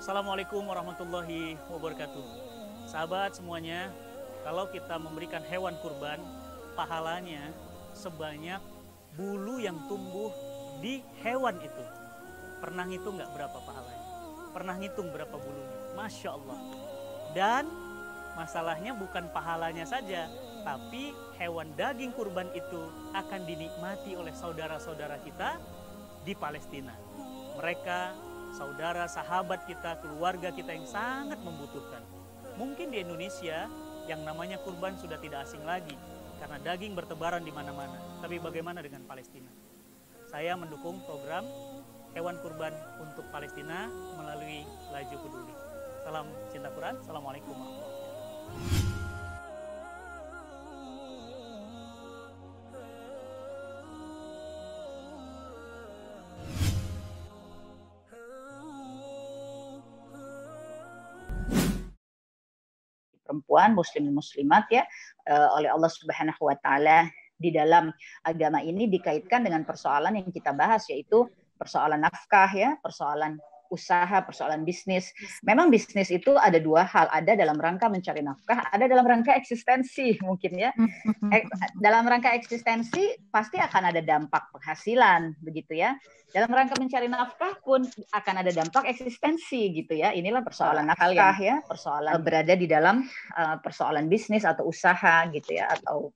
Assalamualaikum warahmatullahi wabarakatuh. Sahabat semuanya, kalau kita memberikan hewan kurban, pahalanya sebanyak bulu yang tumbuh di hewan itu. Pernah ngitung nggak berapa pahalanya? Pernah ngitung berapa bulunya? Masya Allah. Dan masalahnya bukan pahalanya saja, tapi hewan daging kurban itu akan dinikmati oleh saudara-saudara kita di Palestina. Mereka saudara, sahabat kita, keluarga kita yang sangat membutuhkan. Mungkin di Indonesia yang namanya kurban sudah tidak asing lagi karena daging bertebaran di mana-mana. Tapi bagaimana dengan Palestina? Saya mendukung program hewan kurban untuk Palestina melalui Laju Peduli. Salam cinta Quran. Assalamualaikum warahmatullahi wabarakatuh. Perempuan, muslimin muslimat ya, oleh Allah Subhanahu wa taala di dalam agama ini dikaitkan dengan persoalan yang kita bahas, yaitu persoalan nafkah ya, persoalan usaha, persoalan bisnis. Memang bisnis itu ada dua hal, ada dalam rangka mencari nafkah, ada dalam rangka eksistensi mungkin ya. Dalam rangka eksistensi pasti akan ada dampak penghasilan begitu ya. Dalam rangka mencari nafkah pun akan ada dampak eksistensi gitu ya. Inilah persoalan nafkah ya, persoalan berada di dalam persoalan bisnis atau usaha gitu ya, atau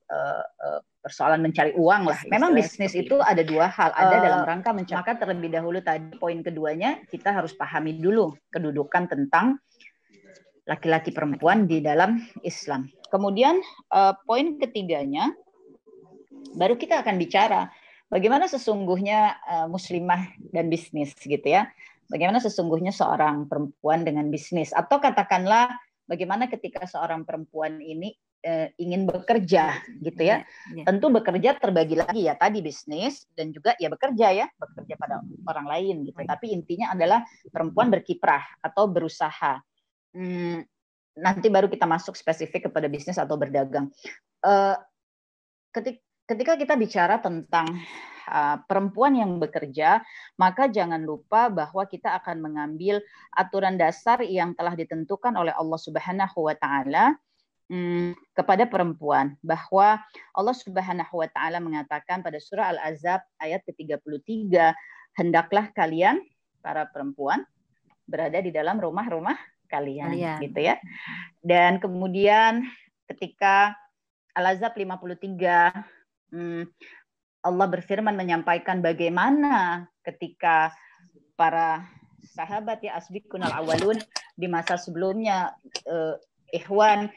persoalan mencari uang lah. Memang bisnis itu ada dua hal, ada dalam rangka mencari. Maka terlebih dahulu tadi poin keduanya kita harus pahami dulu kedudukan tentang laki-laki perempuan di dalam Islam. Kemudian poin ketiganya baru kita akan bicara bagaimana sesungguhnya muslimah dan bisnis gitu ya. Bagaimana sesungguhnya seorang perempuan dengan bisnis, atau katakanlah bagaimana ketika seorang perempuan ini ingin bekerja gitu ya. Tentu bekerja terbagi lagi ya, tadi bisnis dan juga ya bekerja pada orang lain gitu. Tapi intinya adalah perempuan berkiprah atau berusaha. Nanti baru kita masuk spesifik kepada bisnis atau berdagang. Ketika kita bicara tentang perempuan yang bekerja, maka jangan lupa bahwa kita akan mengambil aturan dasar yang telah ditentukan oleh Allah Subhanahu wa taala kepada perempuan, bahwa Allah Subhanahu wa taala mengatakan pada surah Al-Ahzab ayat ke-33, hendaklah kalian para perempuan berada di dalam rumah-rumah kalian gitu ya. Dan kemudian ketika Al-Ahzab 53 Allah berfirman menyampaikan bagaimana ketika para sahabat ya asbiqunal awwalun di masa sebelumnya ikhwan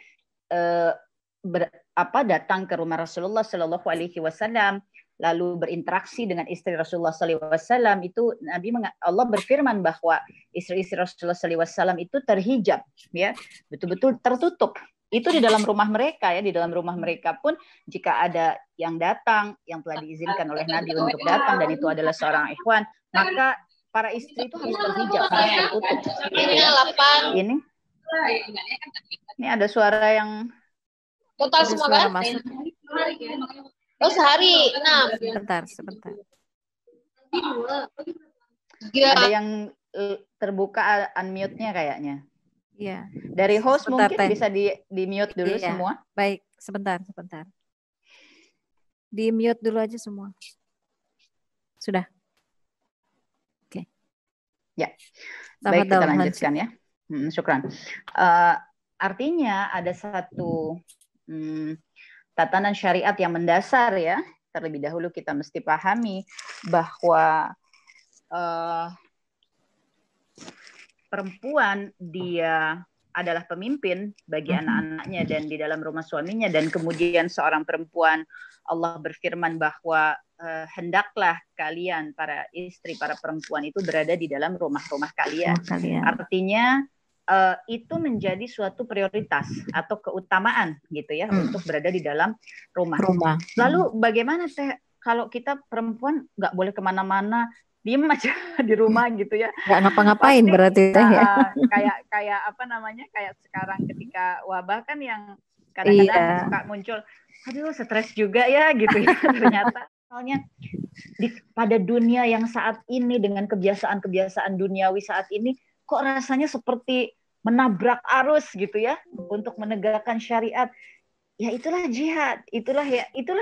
datang ke rumah Rasulullah Shallallahu Alaihi Wasallam, lalu berinteraksi dengan istri Rasulullah Shallallahu Alaihi Wasallam, itu Allah berfirman bahwa istri-istri Rasulullah Shallallahu Alaihi Wasallam itu terhijab, ya, betul-betul tertutup. Itu di dalam rumah mereka ya, di dalam rumah mereka pun jika ada yang datang yang telah diizinkan oleh Nabi untuk datang dan itu adalah seorang ikhwan, maka para istri itu harus terhijab, harus tertutup. Gitu ya. Ini ada suara yang total semua kan? Masuk. Oh sehari 6. Sebentar. Ada yang terbuka unmute-nya kayaknya. Iya. Dari host sebentar, mungkin bisa di mute dulu semua. Baik, sebentar. Di mute dulu aja semua. Sudah. Oke. Ya. Baik, kita lanjutkan ya. Syukran. Artinya ada satu tatanan syariat yang mendasar ya. Terlebih dahulu kita mesti pahami bahwa perempuan dia adalah pemimpin bagi anak-anaknya dan di dalam rumah suaminya, dan kemudian seorang perempuan Allah berfirman bahwa hendaklah kalian para istri, para perempuan itu berada di dalam rumah-rumah kalian. Artinya itu menjadi suatu prioritas atau keutamaan gitu ya untuk berada di dalam rumah. Lalu bagaimana kalau kita perempuan nggak boleh kemana-mana, diem aja di rumah gitu ya? Nggak ngapa-ngapain berarti ya? Kayak apa namanya? Kayak sekarang ketika wabah kan yang kadang-kadang suka muncul, aduh stres juga ya gitu ya ternyata. Soalnya pada dunia yang saat ini dengan kebiasaan-kebiasaan duniawi saat ini, kok rasanya seperti menabrak arus gitu ya untuk menegakkan syariat. Ya itulah jihad, itulah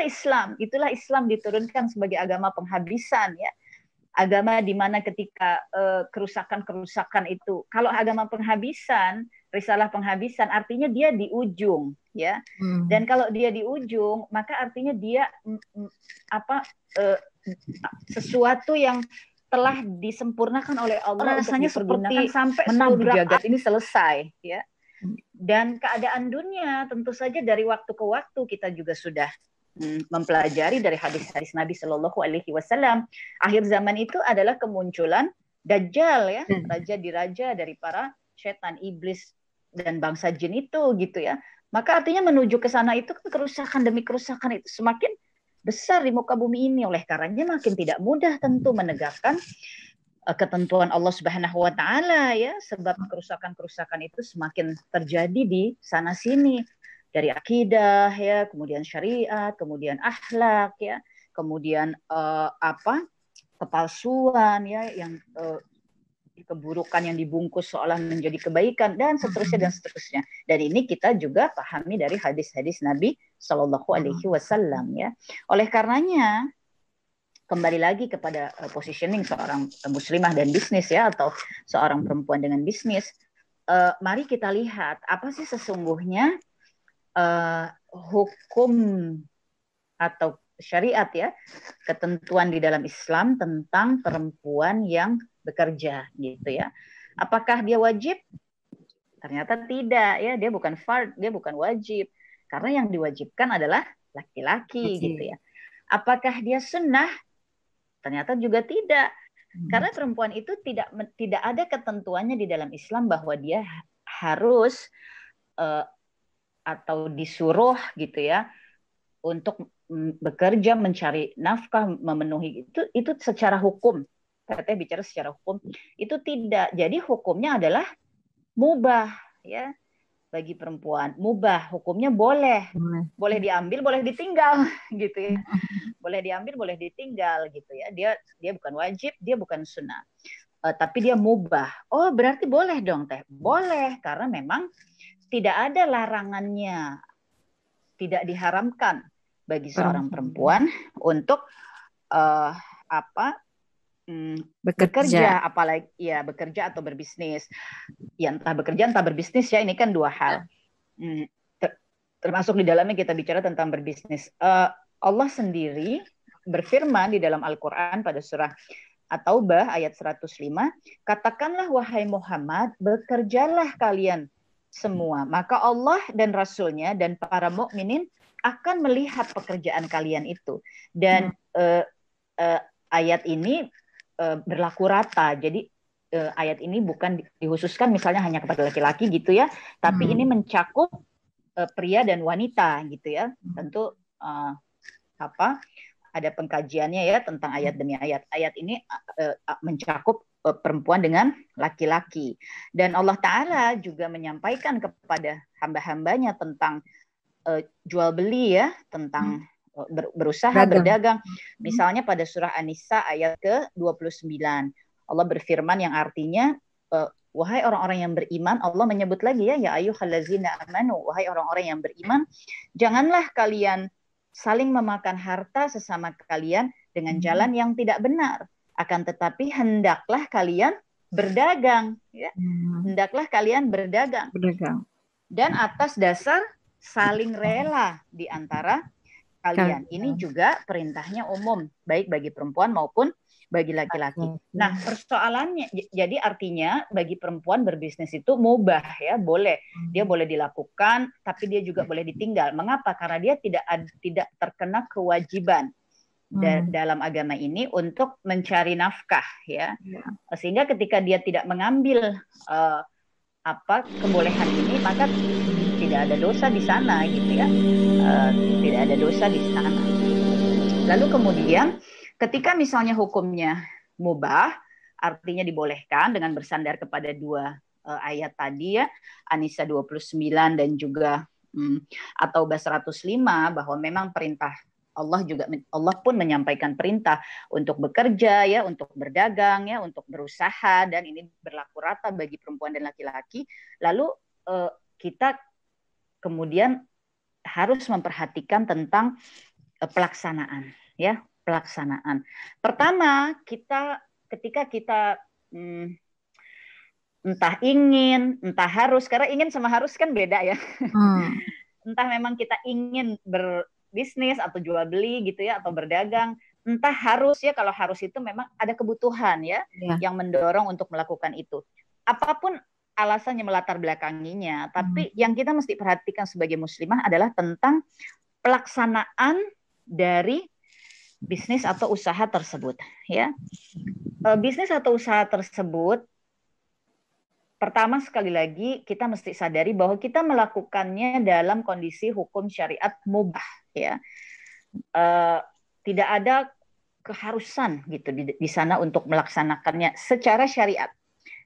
Islam diturunkan sebagai agama penghabisan ya. Agama di mana ketika kerusakan-kerusakan itu, kalau agama penghabisan, risalah penghabisan artinya dia di ujung ya. Dan kalau dia di ujung, maka artinya dia sesuatu yang telah disempurnakan oleh Allah rasanya untuk dipergunakan sampai menabrak jagat ini selesai ya. Dan keadaan dunia tentu saja dari waktu ke waktu kita juga sudah mempelajari dari hadis-hadis Nabi Shallallahu Alaihi Wasallam. Akhir zaman itu adalah kemunculan Dajjal ya, raja diraja dari para setan, iblis dan bangsa jin itu gitu ya. Maka artinya menuju ke sana itu kerusakan demi kerusakan itu semakin besar di muka bumi ini. Oleh karenanya makin tidak mudah tentu menegakkan ketentuan Allah Subhanahu wa taala ya, sebab kerusakan-kerusakan itu semakin terjadi di sana sini. Dari akidah ya, kemudian syariat, kemudian akhlak ya, kemudian kepalsuan ya, yang keburukan yang dibungkus seolah menjadi kebaikan dan seterusnya. Dan ini kita juga pahami dari hadis-hadis Nabi Shallallahu Alaihi Wasallam ya. Oleh karenanya kembali lagi kepada positioning seorang muslimah dan bisnis ya, atau seorang perempuan dengan bisnis. Mari kita lihat apa sih sesungguhnya hukum atau syariat ya, ketentuan di dalam Islam tentang perempuan yang bekerja gitu ya. Apakah dia wajib? Ternyata tidak ya, dia bukan fard, dia bukan wajib. Karena yang diwajibkan adalah laki-laki gitu ya. Apakah dia sunnah? Ternyata juga tidak. Karena perempuan itu tidak ada ketentuannya di dalam Islam bahwa dia harus atau disuruh gitu ya untuk bekerja, mencari nafkah, memenuhi itu secara hukum. Teteh bicara secara hukum itu tidak. Jadi hukumnya adalah mubah ya bagi perempuan. Mubah, hukumnya boleh diambil, boleh ditinggal gitu ya. Boleh diambil, boleh ditinggal gitu ya. Dia bukan wajib, dia bukan sunnah. Tapi dia mubah. Oh, berarti boleh dong teh. Boleh karena memang tidak ada larangannya, tidak diharamkan bagi seorang perempuan untuk bekerja, apalagi ya bekerja atau berbisnis. Ya entah bekerja entah berbisnis ya, ini kan dua hal. Termasuk di dalamnya kita bicara tentang berbisnis. Allah sendiri berfirman di dalam Al-Qur'an pada surah At-Taubah ayat 105, katakanlah wahai Muhammad, bekerjalah kalian semua, maka Allah dan Rasulnya dan para mukminin akan melihat pekerjaan kalian itu. Dan ayat ini berlaku rata. Jadi ayat ini bukan dikhususkan misalnya hanya kepada laki-laki gitu ya, tapi ini mencakup pria dan wanita gitu ya. Tentu ada pengkajiannya ya tentang ayat demi ayat. Ayat ini mencakup perempuan dengan laki-laki. Dan Allah Ta'ala juga menyampaikan kepada hamba-hambanya tentang jual beli ya, tentang berusaha, berdagang. Misalnya pada surah An-Nisa ayat ke-29. Allah berfirman yang artinya, wahai orang-orang yang beriman, Allah menyebut lagi ya ayyuhallazina amanu, wahai orang-orang yang beriman, janganlah kalian saling memakan harta sesama kalian dengan jalan yang tidak benar. Akan tetapi hendaklah kalian berdagang ya. Hendaklah kalian berdagang. Dan atas dasar saling rela di antara kalian. Ini juga perintahnya umum, baik bagi perempuan maupun bagi laki-laki. Nah, persoalannya jadi artinya bagi perempuan berbisnis itu mubah ya, boleh. Dia boleh dilakukan, tapi dia juga boleh ditinggal. Mengapa? Karena dia tidak terkena kewajiban dalam agama ini untuk mencari nafkah ya. Sehingga ketika dia tidak mengambil kebolehan ini, maka tidak ada dosa di sana gitu ya. Tidak ada dosa di sana. Lalu kemudian ketika misalnya hukumnya mubah, artinya dibolehkan dengan bersandar kepada dua ayat tadi ya, An-Nisa 29 dan juga At-Taubah 105, bahwa memang perintah Allah pun menyampaikan perintah untuk bekerja ya, untuk berdagang ya, untuk berusaha, dan ini berlaku rata bagi perempuan dan laki-laki. Lalu kita kemudian harus memperhatikan tentang pelaksanaan ya, pelaksanaan. Pertama, ketika kita entah ingin, entah harus, karena ingin sama harus kan beda ya. Entah memang kita ingin berbisnis atau jual beli gitu ya, atau berdagang, entah harus ya, kalau harus itu memang ada kebutuhan ya, yang mendorong untuk melakukan itu. Apapun alasannya melatar belakanginya, tapi yang kita mesti perhatikan sebagai muslimah adalah tentang pelaksanaan dari bisnis atau usaha tersebut ya. Bisnis atau usaha tersebut, pertama sekali lagi kita mesti sadari bahwa kita melakukannya dalam kondisi hukum syariat mubah ya. Tidak ada keharusan gitu di sana untuk melaksanakannya secara syariat.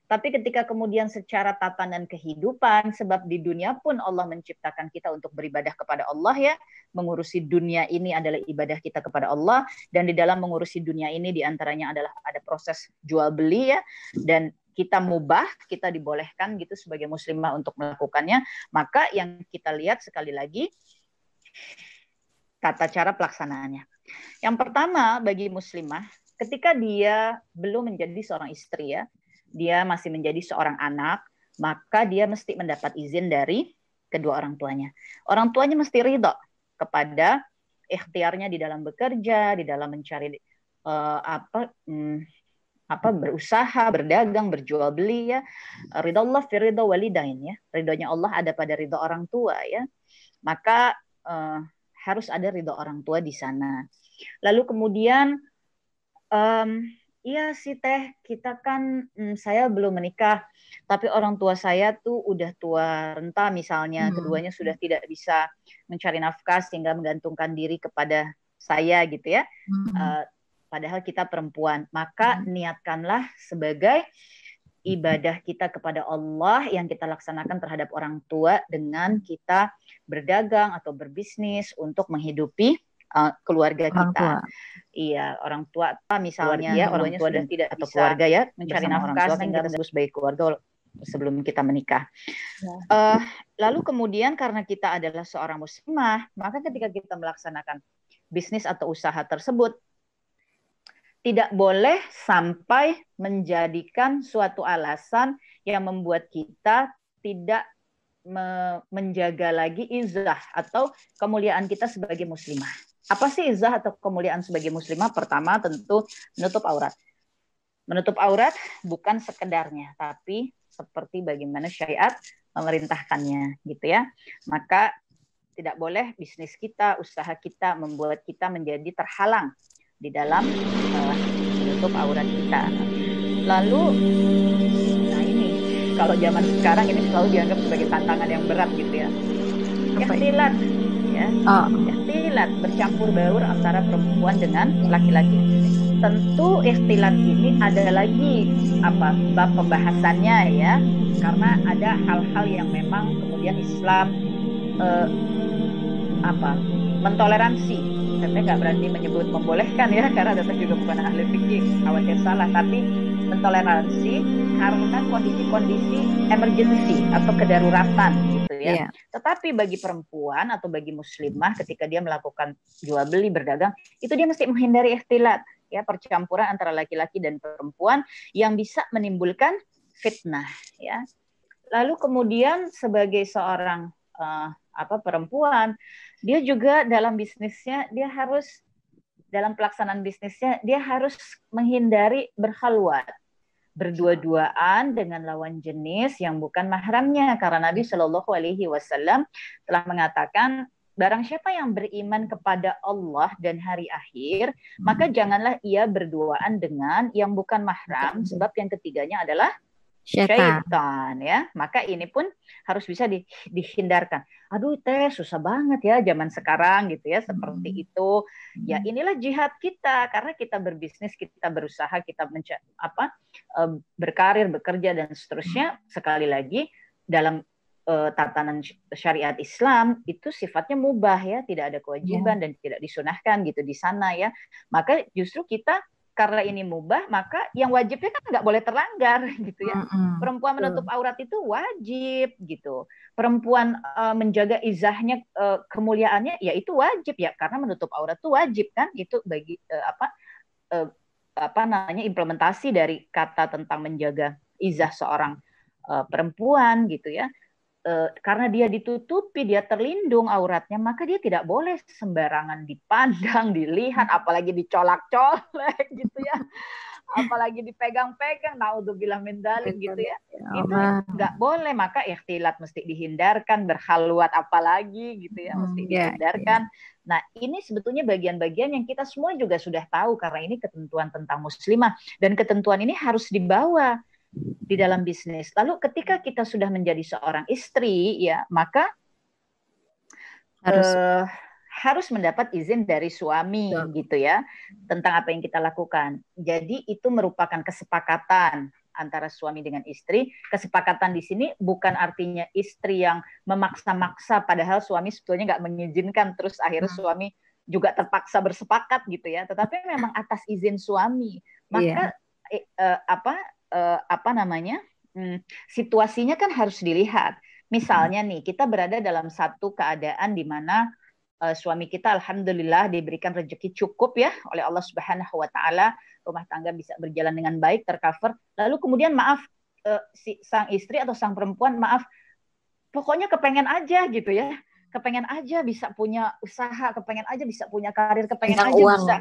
Tapi ketika kemudian secara tatanan kehidupan, sebab di dunia pun Allah menciptakan kita untuk beribadah kepada Allah ya, mengurusi dunia ini adalah ibadah kita kepada Allah, dan di dalam mengurusi dunia ini diantaranya adalah ada proses jual beli ya, dan kita mubah, kita dibolehkan gitu sebagai muslimah untuk melakukannya. Maka yang kita lihat sekali lagi tata cara pelaksanaannya. Yang pertama bagi muslimah, ketika dia belum menjadi seorang istri ya, dia masih menjadi seorang anak, maka dia mesti mendapat izin dari kedua orang tuanya. Orang tuanya mesti ridho kepada ikhtiarnya di dalam bekerja, di dalam mencari berusaha, berdagang, berjual beli ya. Ridho Allah fi ridho walidain ya. Ridhonya Allah ada pada ridho orang tua ya. Maka harus ada ridho orang tua di sana. Lalu kemudian iya sih Teh, kita kan saya belum menikah, tapi orang tua saya tuh udah tua renta misalnya, keduanya sudah tidak bisa mencari nafkah sehingga menggantungkan diri kepada saya gitu ya. Padahal kita perempuan, maka niatkanlah sebagai ibadah kita kepada Allah yang kita laksanakan terhadap orang tua dengan kita berdagang atau berbisnis untuk menghidupi keluarga orang kita. Tua. Iya, orang tua misalnya ya, orang tua dan tidak atau keluarga ya, mencari nafkah sehingga kita sebut sebagai keluarga sebelum kita menikah. Ya. Lalu kemudian karena kita adalah seorang muslimah, maka ketika kita melaksanakan bisnis atau usaha tersebut, tidak boleh sampai menjadikan suatu alasan yang membuat kita tidak menjaga lagi izzah atau kemuliaan kita sebagai muslimah. Apa sih izzah atau kemuliaan sebagai muslimah? Pertama tentu menutup aurat. Menutup aurat bukan sekedarnya, tapi seperti bagaimana syariat memerintahkannya gitu ya. Maka tidak boleh bisnis kita, usaha kita membuat kita menjadi terhalang di dalam menutup aurat kita. Lalu, nah ini kalau zaman sekarang ini selalu dianggap sebagai tantangan yang berat gitu ya. Ikhtilat, ya, ikhtilat bercampur baur antara perempuan dengan laki-laki. Tentu ikhtilat ini ada lagi bab pembahasannya ya, karena ada hal-hal yang memang kemudian Islam mentoleransi. Saya nggak berani menyebut membolehkan ya, karena saya juga bukan ahli fikih, khawatir salah, tapi mentoleransi karena kondisi-kondisi emergency atau kedaruratan gitu ya. Yeah. Tetapi bagi perempuan atau bagi muslimah ketika dia melakukan jual beli berdagang, itu dia mesti menghindari ikhtilat ya, percampuran antara laki-laki dan perempuan yang bisa menimbulkan fitnah ya. Lalu kemudian sebagai seorang perempuan, dia juga dalam bisnisnya dia harus dalam pelaksanaan bisnisnya dia harus menghindari berkhalwat, berdua-duaan dengan lawan jenis yang bukan mahramnya, karena Nabi Shallallahu Alaihi Wasallam telah mengatakan barang siapa yang beriman kepada Allah dan hari akhir, maka janganlah ia berduaan dengan yang bukan mahram, sebab yang ketiganya adalah syaitan ya. Maka ini pun harus bisa dihindarkan. Aduh Teh, susah banget ya zaman sekarang gitu ya, seperti itu. Ya inilah jihad kita, karena kita berbisnis, kita berusaha, kita berkarir, bekerja dan seterusnya. Sekali lagi dalam tatanan syariat Islam itu sifatnya mubah ya, tidak ada kewajiban dan tidak disunahkan gitu di sana ya. Maka justru kita karena ini mubah, maka yang wajibnya kan nggak boleh terlanggar gitu ya. Perempuan menutup aurat itu wajib gitu. Perempuan menjaga izahnya, kemuliaannya, ya itu wajib ya, karena menutup aurat itu wajib kan, itu bagi apa namanya implementasi dari kata tentang menjaga izah seorang perempuan gitu ya. Karena dia ditutupi, dia terlindung auratnya, maka dia tidak boleh sembarangan dipandang, dilihat, apalagi dicolak-colek gitu ya, apalagi dipegang-pegang, naudzubillah min dzalik gitu ya. Itu nggak boleh, maka ikhtilat mesti dihindarkan, berkhalwat apalagi gitu ya, mesti dihindarkan. Nah, ini sebetulnya bagian-bagian yang kita semua juga sudah tahu karena ini ketentuan tentang muslimah, dan ketentuan ini harus dibawa di dalam bisnis. Lalu ketika kita sudah menjadi seorang istri ya, maka harus mendapat izin dari suami gitu ya, tentang apa yang kita lakukan. Jadi itu merupakan kesepakatan antara suami dengan istri. Kesepakatan di sini bukan artinya istri yang memaksa-maksa padahal suami sebetulnya nggak mengizinkan, terus akhirnya suami juga terpaksa bersepakat gitu ya, tetapi memang atas izin suami. Maka situasinya kan harus dilihat. Misalnya nih, kita berada dalam satu keadaan di mana suami kita alhamdulillah diberikan rezeki cukup ya oleh Allah Subhanahu wa taala, rumah tangga bisa berjalan dengan baik, tercover. Lalu kemudian sang istri atau sang perempuan pokoknya kepengen aja gitu ya. Kepengen aja bisa punya usaha, kepengen aja bisa punya karir, kepengen aja uang. Bisa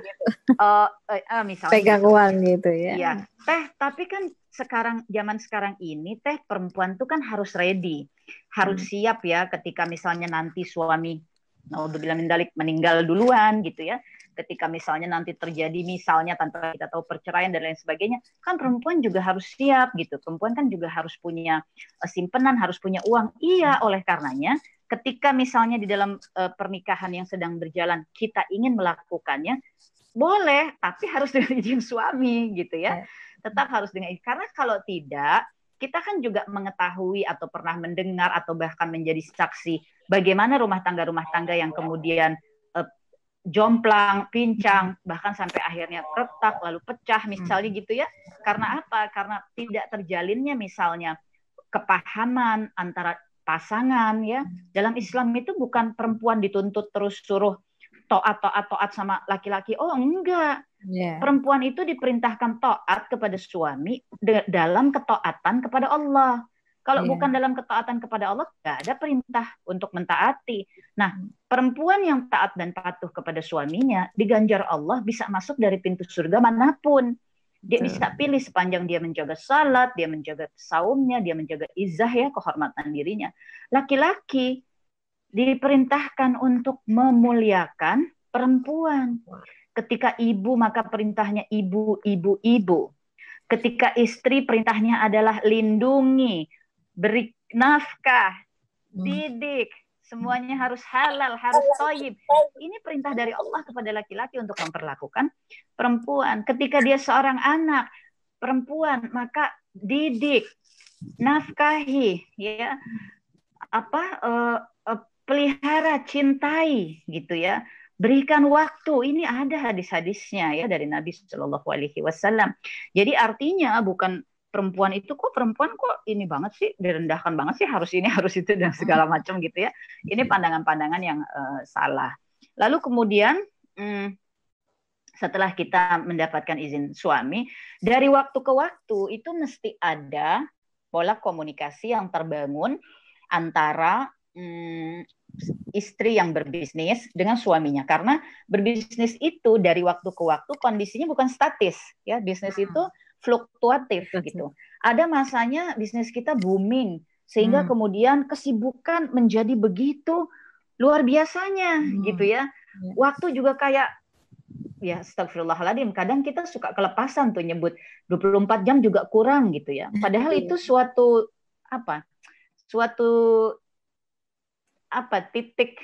misalnya pegang gitu. Uang gitu ya. Iya, tapi kan zaman sekarang ini perempuan tuh kan harus ready, harus siap ya ketika misalnya nanti suami naudzubillah min dzalik meninggal duluan gitu ya. Ketika misalnya nanti terjadi misalnya tanpa kita tahu perceraian dan lain sebagainya, kan perempuan juga harus siap gitu. Perempuan kan juga harus punya simpenan, harus punya uang. Iya, oleh karenanya ketika misalnya di dalam pernikahan yang sedang berjalan kita ingin melakukannya, boleh, tapi harus dengan izin suami gitu ya. Tetap harus dengan izin. Karena kalau tidak, kita kan juga mengetahui atau pernah mendengar atau bahkan menjadi saksi bagaimana rumah tangga yang kemudian jomplang, pincang, bahkan sampai akhirnya retak lalu pecah misalnya gitu ya. Karena apa? Karena tidak terjalinnya misalnya kepahaman antara pasangan ya. Dalam Islam itu bukan perempuan dituntut terus suruh taat sama laki-laki. Oh enggak. Perempuan itu diperintahkan taat kepada suami dalam ketaatan kepada Allah. Kalau bukan dalam ketaatan kepada Allah, nggak ada perintah untuk mentaati. Nah, perempuan yang taat dan patuh kepada suaminya diganjar Allah bisa masuk dari pintu surga manapun. Dia bisa pilih sepanjang dia menjaga salat, dia menjaga saumnya, dia menjaga izah ya, kehormatan dirinya. Laki-laki diperintahkan untuk memuliakan perempuan. Ketika ibu maka perintahnya ibu. Ketika istri perintahnya adalah lindungi, beri nafkah, didik, semuanya harus halal, harus thayyib. Ini perintah dari Allah kepada laki-laki untuk memperlakukan perempuan. Ketika dia seorang anak perempuan, maka didik, nafkahi, ya, pelihara, cintai, gitu ya. Berikan waktu. Ini ada hadis-hadisnya ya dari Nabi Shallallahu Alaihi Wasallam. Jadi artinya bukan perempuan itu kok ini banget sih, direndahkan banget sih, harus ini harus itu dan segala macam gitu ya. Ini pandangan-pandangan yang salah. Lalu kemudian setelah kita mendapatkan izin suami, dari waktu ke waktu itu mesti ada pola komunikasi yang terbangun antara istri yang berbisnis dengan suaminya, karena berbisnis itu dari waktu ke waktu kondisinya bukan statis ya, bisnis itu fluktuatif gitu. Ada masanya bisnis kita booming sehingga kemudian kesibukan menjadi begitu luar biasanya gitu ya. Waktu juga kayak ya astagfirullahaladzim, kadang kita suka kelepasan tuh nyebut 24 jam juga kurang gitu ya. Padahal itu suatu titik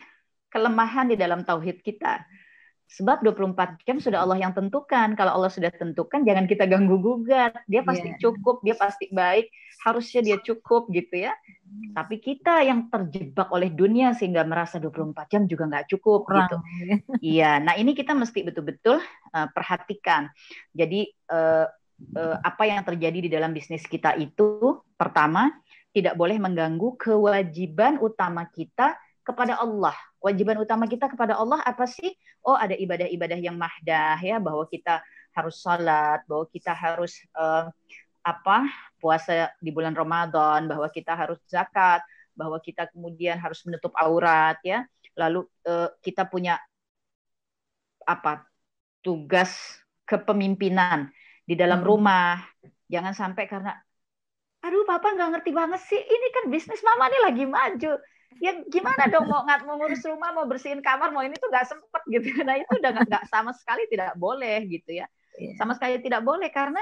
kelemahan di dalam tauhid kita. Sebab 24 jam sudah Allah yang tentukan. Kalau Allah sudah tentukan, jangan kita ganggu-gugat. Dia pasti cukup, dia pasti baik, harusnya dia cukup gitu ya. Tapi kita yang terjebak oleh dunia sehingga merasa 24 jam juga nggak cukup gitu. Iya, nah ini kita mesti betul-betul perhatikan. Jadi apa yang terjadi di dalam bisnis kita itu, pertama, tidak boleh mengganggu kewajiban utama kita kepada Allah. Kewajiban utama kita kepada Allah apa sih? Oh, ada ibadah-ibadah yang mahdah ya, bahwa kita harus salat, bahwa kita harus puasa di bulan Ramadan, bahwa kita harus zakat, bahwa kita kemudian harus menutup aurat ya. Lalu kita punya tugas kepemimpinan di dalam rumah. Jangan sampai karena aduh papa nggak ngerti banget sih, ini kan bisnis mama nih lagi maju. Ya gimana dong mau ngurus rumah, mau bersihin kamar, mau ini tuh nggak sempet gitu. Nah itu udah nggak sama sekali tidak boleh gitu ya. Sama sekali tidak boleh karena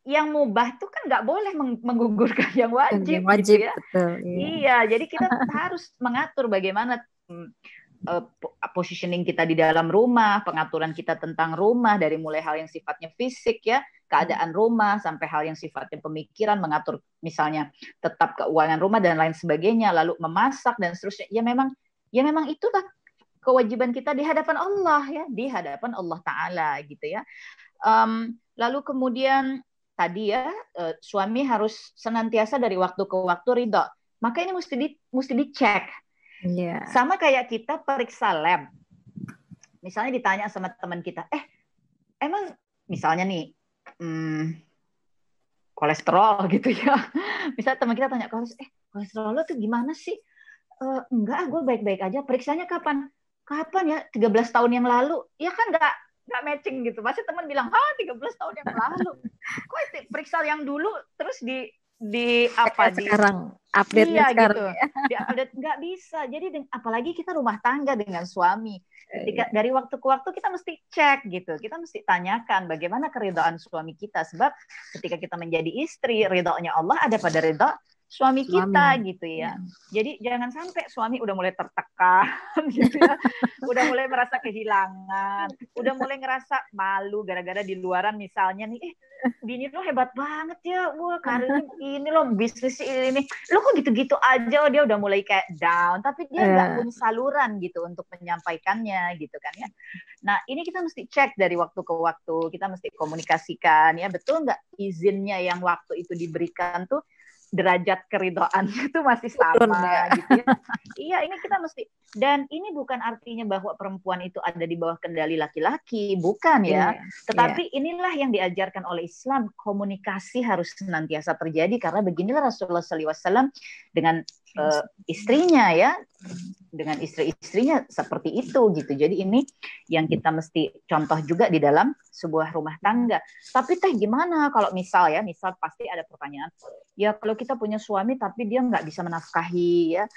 yang mubah tuh kan nggak boleh menggugurkan yang wajib, gitu ya. Betul, iya, jadi kita harus mengatur bagaimana positioning kita di dalam rumah, pengaturan kita tentang rumah dari mulai hal yang sifatnya fisik ya, keadaan rumah sampai hal yang sifatnya pemikiran, mengatur misalnya tetap keuangan rumah dan lain sebagainya, lalu memasak dan seterusnya. Ya memang itulah kewajiban kita di hadapan Allah ya, di hadapan Allah Ta'ala gitu ya. Lalu kemudian tadi ya, suami harus senantiasa dari waktu ke waktu ridho. Maka ini mesti dicek. Sama kayak kita periksa lab. Misalnya ditanya sama teman kita, emang misalnya nih kolesterol gitu ya. Misalnya teman kita tanya, kolesterol lo tuh gimana sih? Enggak, gue baik-baik aja. Periksanya kapan? Kapan ya? 13 tahun yang lalu. Ya kan nggak matching gitu. Pasti teman bilang, 13 tahun yang lalu. Kok periksa yang dulu terus di sekarang update-nya sekarang gitu. Diupdate nggak bisa. Jadi apalagi kita rumah tangga dengan suami. Ketika dari waktu ke waktu kita mesti cek gitu. Kita mesti tanyakan bagaimana keridhaan suami kita, sebab ketika kita menjadi istri, ridhonya Allah ada pada ridho suami kita gitu ya. Jadi jangan sampai suami udah mulai tertekan gitu ya. Udah mulai merasa kehilangan, udah mulai ngerasa malu gara-gara di luaran misalnya nih, bini lo hebat banget ya, wah karirnya ini lo bisnis ini, lo kok gitu-gitu aja. Dia udah mulai kayak down, tapi dia nggak punya saluran gitu untuk menyampaikannya gitu kan ya. Nah ini kita mesti cek dari waktu ke waktu, kita mesti komunikasikan ya, betul nggak izinnya yang waktu itu diberikan tuh derajat keridhoannya itu masih sama gitu ya. Iya, ini kita mesti, dan ini bukan artinya bahwa perempuan itu ada di bawah kendali laki-laki, bukan ya. Tetapi inilah yang diajarkan oleh Islam, komunikasi harus senantiasa terjadi, karena beginilah Rasulullah SAW dengan istrinya ya, dengan istri-istrinya seperti itu gitu. Jadi ini yang kita mesti contoh juga di dalam sebuah rumah tangga. Tapi teh gimana kalau misal pasti ada pertanyaan, ya kalau kita punya suami tapi dia nggak bisa menafkahi ya,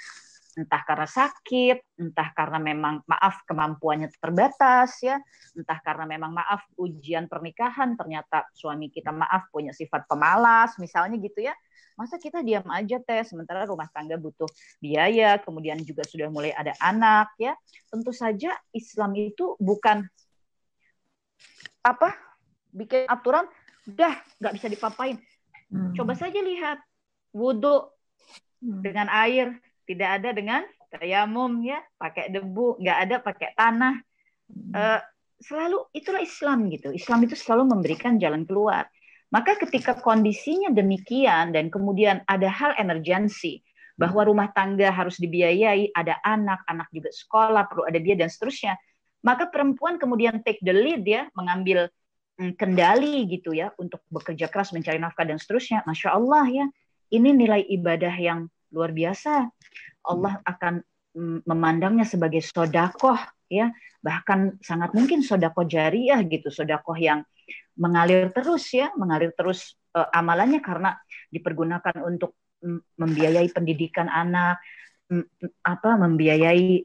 entah karena sakit, entah karena memang kemampuannya terbatas ya, entah karena memang ujian pernikahan, ternyata suami kita punya sifat pemalas misalnya gitu ya. Masa kita diam aja teh, sementara rumah tangga butuh biaya, kemudian juga sudah mulai ada anak ya. Tentu saja Islam itu bukan bikin aturan udah nggak bisa dipapain. Coba saja lihat wudhu dengan air, tidak ada dengan tayamum ya, pakai debu, nggak ada pakai tanah. Selalu itulah Islam gitu. Islam itu selalu memberikan jalan keluar. Maka ketika kondisinya demikian dan kemudian ada hal emergensi bahwa rumah tangga harus dibiayai, ada anak juga sekolah, perlu ada biaya dan seterusnya, maka perempuan kemudian take the lead ya, mengambil kendali gitu ya untuk bekerja keras mencari nafkah dan seterusnya. Masya Allah ya, ini nilai ibadah yang luar biasa. Allah akan memandangnya sebagai sodakoh ya, bahkan sangat mungkin sodakoh jariyah gitu, sodakoh yang mengalir terus amalannya karena dipergunakan untuk membiayai pendidikan anak, membiayai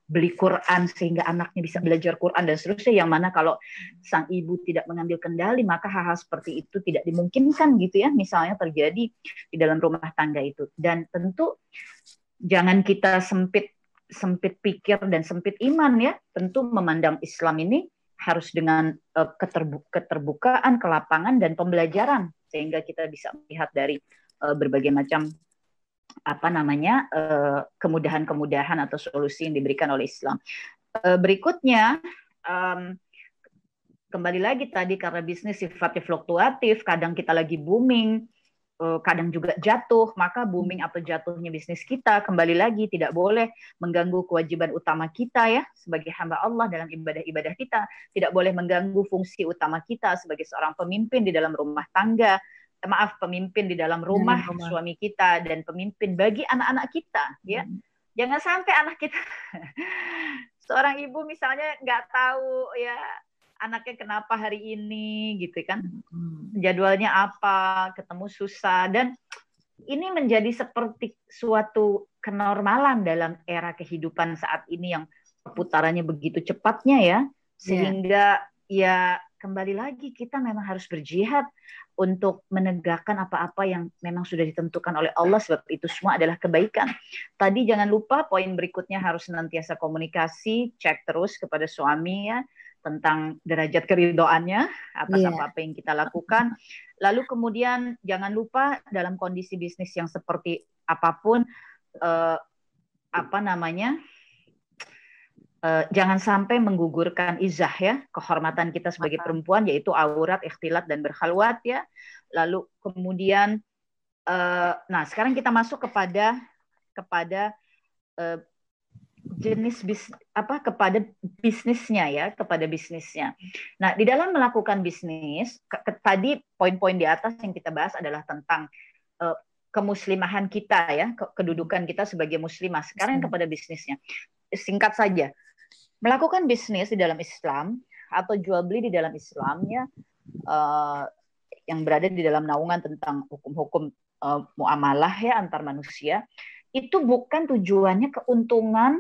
beli Quran sehingga anaknya bisa belajar Quran dan seterusnya, yang mana kalau sang ibu tidak mengambil kendali maka hal-hal seperti itu tidak dimungkinkan gitu ya, misalnya terjadi di dalam rumah tangga itu. Dan tentu jangan kita sempit sempit pikir dan sempit iman ya, tentu memandang Islam ini harus dengan keterbukaan, kelapangan dan pembelajaran sehingga kita bisa melihat dari berbagai macam kemudahan-kemudahan atau solusi yang diberikan oleh Islam. Berikutnya kembali lagi tadi, karena bisnis sifatnya fluktuatif, kadang kita lagi booming, kadang juga jatuh, maka booming atau jatuhnya bisnis kita kembali lagi tidak boleh mengganggu kewajiban utama kita ya sebagai hamba Allah dalam ibadah-ibadah kita, tidak boleh mengganggu fungsi utama kita sebagai seorang pemimpin di dalam rumah tangga, pemimpin di dalam rumah suami kita dan pemimpin bagi anak-anak kita ya. Jangan sampai anak kita seorang ibu misalnya nggak tahu ya anaknya kenapa hari ini gitu kan, jadwalnya apa, ketemu susah, dan ini menjadi seperti suatu kenormalan dalam era kehidupan saat ini yang putarannya begitu cepatnya ya, sehingga ya kembali lagi kita memang harus berjihad untuk menegakkan apa-apa yang memang sudah ditentukan oleh Allah, sebab itu semua adalah kebaikan. Tadi jangan lupa poin berikutnya, harus senantiasa komunikasi, cek terus kepada suami ya tentang derajat keridhoannya atas apa yang kita lakukan. Lalu kemudian jangan lupa dalam kondisi bisnis yang seperti apapun, jangan sampai menggugurkan izah ya, kehormatan kita sebagai perempuan, yaitu aurat, ikhtilat dan berkhalwat ya. Lalu kemudian sekarang kita masuk kepada kepada bisnisnya ya, kepada bisnisnya. Nah, di dalam melakukan bisnis, tadi poin-poin di atas yang kita bahas adalah tentang kemuslimahan kita ya, kedudukan kita sebagai muslimah. Sekarang kepada bisnisnya. Singkat saja, melakukan bisnis di dalam Islam atau jual beli di dalam Islam ya, yang berada di dalam naungan tentang hukum-hukum muamalah ya antar manusia, itu bukan tujuannya keuntungan,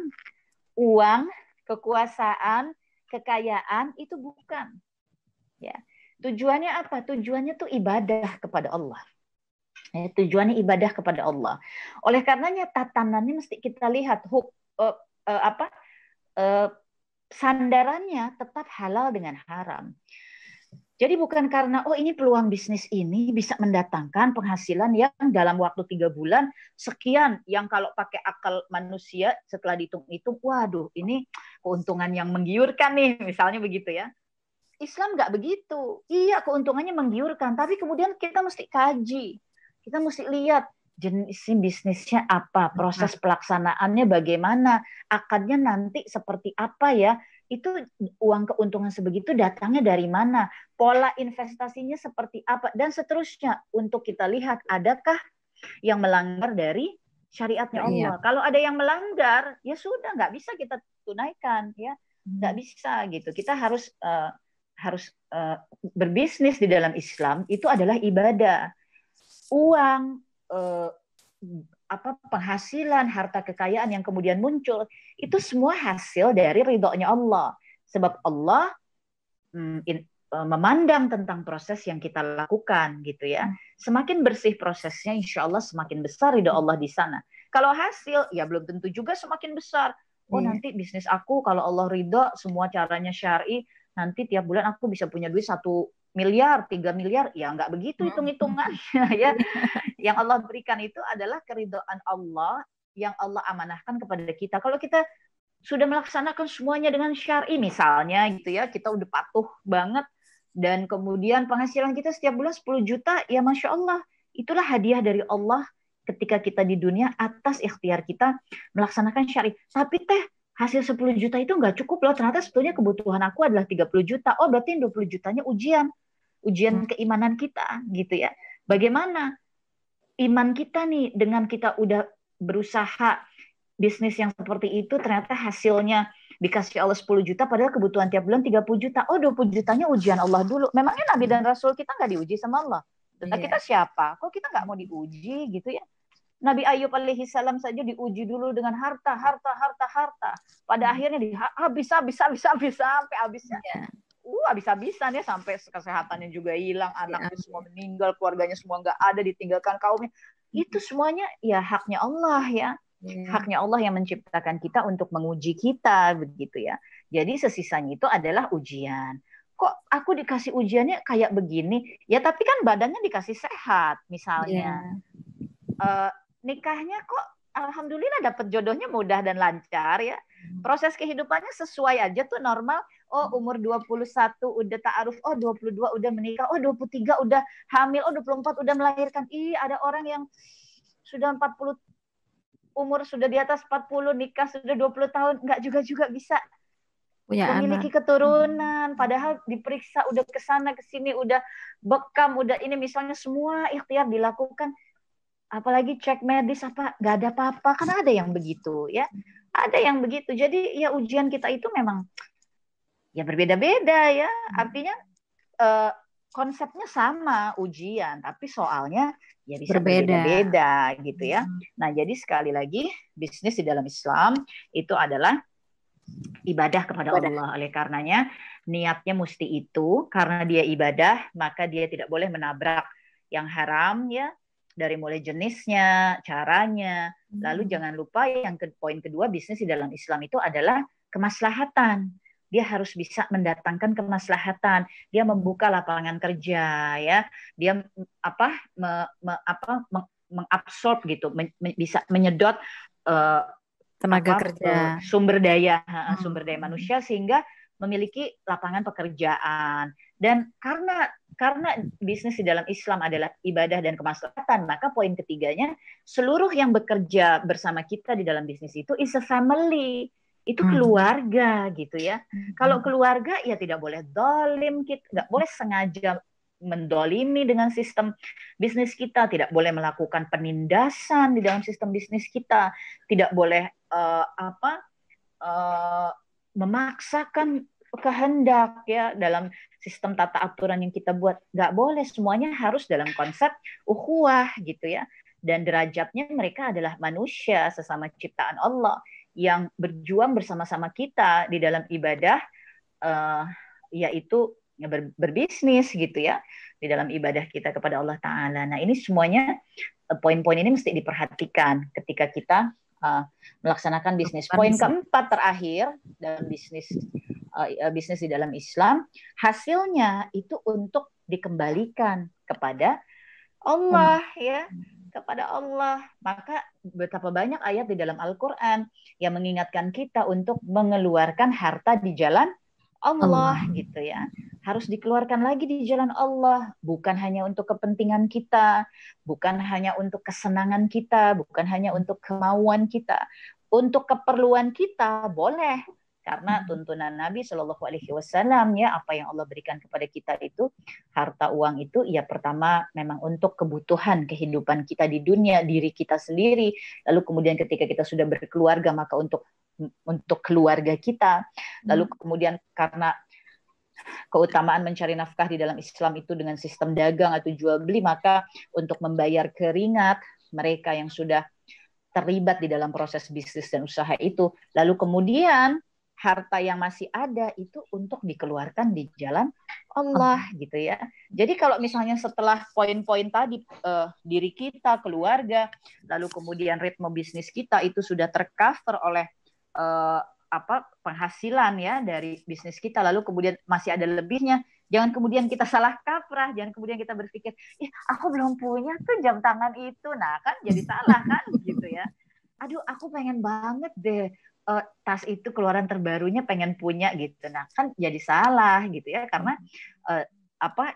uang, kekuasaan, kekayaan, itu bukan. Ya. Tujuannya apa? Tujuannya tuh ibadah kepada Allah. Ya, tujuannya ibadah kepada Allah. Oleh karenanya tatanannya mesti kita lihat sandarannya tetap halal dengan haram. Jadi bukan karena ini peluang bisnis ini bisa mendatangkan penghasilan yang dalam waktu 3 bulan sekian, yang kalau pakai akal manusia setelah dihitung-hitung, waduh ini keuntungan yang menggiurkan nih, misalnya begitu ya. Islam nggak begitu. Iya, keuntungannya menggiurkan, tapi kemudian kita mesti kaji, kita mesti lihat jenis bisnisnya apa, proses pelaksanaannya bagaimana, akadnya nanti seperti apa ya. Itu uang keuntungan sebegitu datangnya dari mana, pola investasinya seperti apa, dan seterusnya, untuk kita lihat adakah yang melanggar dari syariatnya Allah. Kalau ada yang melanggar, ya sudah nggak bisa kita tunaikan ya, nggak bisa gitu. Kita harus berbisnis di dalam Islam itu adalah ibadah. Uang, penghasilan, harta kekayaan yang kemudian muncul, itu semua hasil dari ridhonya Allah. Sebab Allah memandang tentang proses yang kita lakukan gitu ya. Semakin bersih prosesnya, insya Allah semakin besar ridho Allah di sana. Kalau hasil, ya belum tentu juga semakin besar. Nanti bisnis aku kalau Allah ridho, semua caranya syar'i, nanti tiap bulan aku bisa punya duit 1 miliar, 3 miliar, ya nggak begitu hitung-hitungannya ya. Yang Allah berikan itu adalah keridhaan Allah yang Allah amanahkan kepada kita. Kalau kita sudah melaksanakan semuanya dengan syar'i misalnya gitu ya, kita udah patuh banget, dan kemudian penghasilan kita setiap bulan 10 juta, ya Masya Allah, itulah hadiah dari Allah ketika kita di dunia atas ikhtiar kita melaksanakan syar'i. Tapi hasil 10 juta itu nggak cukup loh, ternyata sebetulnya kebutuhan aku adalah 30 juta. Berarti 20 jutanya ujian keimanan kita gitu ya. Bagaimana iman kita nih, dengan kita udah berusaha bisnis yang seperti itu, ternyata hasilnya dikasih Allah 10 juta, padahal kebutuhan tiap bulan 30 juta. 20 jutanya ujian Allah dulu. Memangnya Nabi dan Rasul kita nggak diuji sama Allah? Nah, kita siapa? Kok kita nggak mau diuji gitu ya? Nabi Ayub alaihi salam saja diuji dulu dengan harta. Pada akhirnya habis sampai habisnya. Habis-habisan ya, sampai kesehatannya juga hilang, anaknya semua meninggal, keluarganya semua nggak ada, ditinggalkan kaumnya. Itu semuanya ya haknya Allah ya. Haknya Allah yang menciptakan kita untuk menguji kita, begitu ya. Jadi sesisanya itu adalah ujian. Kok aku dikasih ujiannya kayak begini? Ya tapi kan badannya dikasih sehat, misalnya. Nikahnya kok alhamdulillah dapat jodohnya mudah dan lancar ya. Proses kehidupannya sesuai aja tuh normal. Oh, umur 21 udah ta'aruf, oh 22 udah menikah, oh 23 udah hamil, oh 24 udah melahirkan. Ada orang yang sudah 40, umur sudah di atas 40, nikah sudah 20 tahun, nggak juga bisa punya memiliki anak. keturunan, padahal diperiksa udah kesana kesini, udah bekam, udah ini, misalnya semua ikhtiar dilakukan, apalagi cek medis apa nggak ada apa-apa, kan ada yang begitu ya, ada yang begitu. Jadi ya ujian kita itu memang ya berbeda-beda ya, artinya konsepnya sama ujian, tapi soalnya ya bisa berbeda-beda gitu ya. Nah, jadi sekali lagi bisnis di dalam Islam itu adalah ibadah kepada Allah. Oleh karenanya niatnya mesti itu, karena dia ibadah maka dia tidak boleh menabrak yang haram ya, dari mulai jenisnya, caranya. Lalu jangan lupa yang poin kedua, bisnis di dalam Islam itu adalah kemaslahatan. Dia harus bisa mendatangkan kemaslahatan. Dia membuka lapangan kerja ya. Dia mengabsorb gitu, bisa menyedot tenaga kerja, sumber daya manusia sehingga memiliki lapangan pekerjaan. Dan karena bisnis di dalam Islam adalah ibadah dan kemaslahatan, maka poin ketiganya, seluruh yang bekerja bersama kita di dalam bisnis itu is a family. Itu keluarga gitu ya. Kalau keluarga ya tidak boleh dolim, kita nggak boleh sengaja mendolimi dengan sistem bisnis kita, tidak boleh melakukan penindasan di dalam sistem bisnis kita, tidak boleh memaksakan kehendak ya dalam sistem tata aturan yang kita buat. Nggak boleh, semuanya harus dalam konsep ukhuwah gitu ya. Dan derajatnya mereka adalah manusia sesama ciptaan Allah yang berjuang bersama-sama kita di dalam ibadah, yaitu berbisnis gitu ya, di dalam ibadah kita kepada Allah Ta'ala. Nah, ini semuanya, poin-poin ini mesti diperhatikan ketika kita melaksanakan bisnis. Poin keempat terakhir dalam bisnis di dalam Islam, hasilnya itu untuk dikembalikan kepada Allah ya, kepada Allah. Maka betapa banyak ayat di dalam Al-Quran yang mengingatkan kita untuk mengeluarkan harta di jalan Allah gitu ya. Harus dikeluarkan lagi di jalan Allah, bukan hanya untuk kepentingan kita, bukan hanya untuk kesenangan kita, bukan hanya untuk kemauan kita, untuk keperluan kita boleh. Karena tuntunan Nabi Shallallahu Alaihi Wasallam ya, apa yang Allah berikan kepada kita itu, harta uang itu ya pertama memang untuk kebutuhan kehidupan kita di dunia, diri kita sendiri. Lalu kemudian ketika kita sudah berkeluarga maka untuk keluarga kita. Lalu kemudian karena keutamaan mencari nafkah di dalam Islam itu dengan sistem dagang atau jual beli, maka untuk membayar keringat mereka yang sudah terlibat di dalam proses bisnis dan usaha itu. Lalu kemudian harta yang masih ada itu untuk dikeluarkan di jalan Allah gitu ya. Jadi kalau misalnya setelah poin-poin tadi, diri kita, keluarga, lalu kemudian ritme bisnis kita itu sudah tercover oleh penghasilan ya dari bisnis kita, lalu kemudian masih ada lebihnya, jangan kemudian kita salah kaprah, jangan kemudian kita berpikir, aku belum punya tuh jam tangan itu, nah kan jadi salah kan gitu ya. Aduh, aku pengen banget deh tas itu keluaran terbarunya pengen punya gitu. Nah, kan jadi salah gitu ya, karena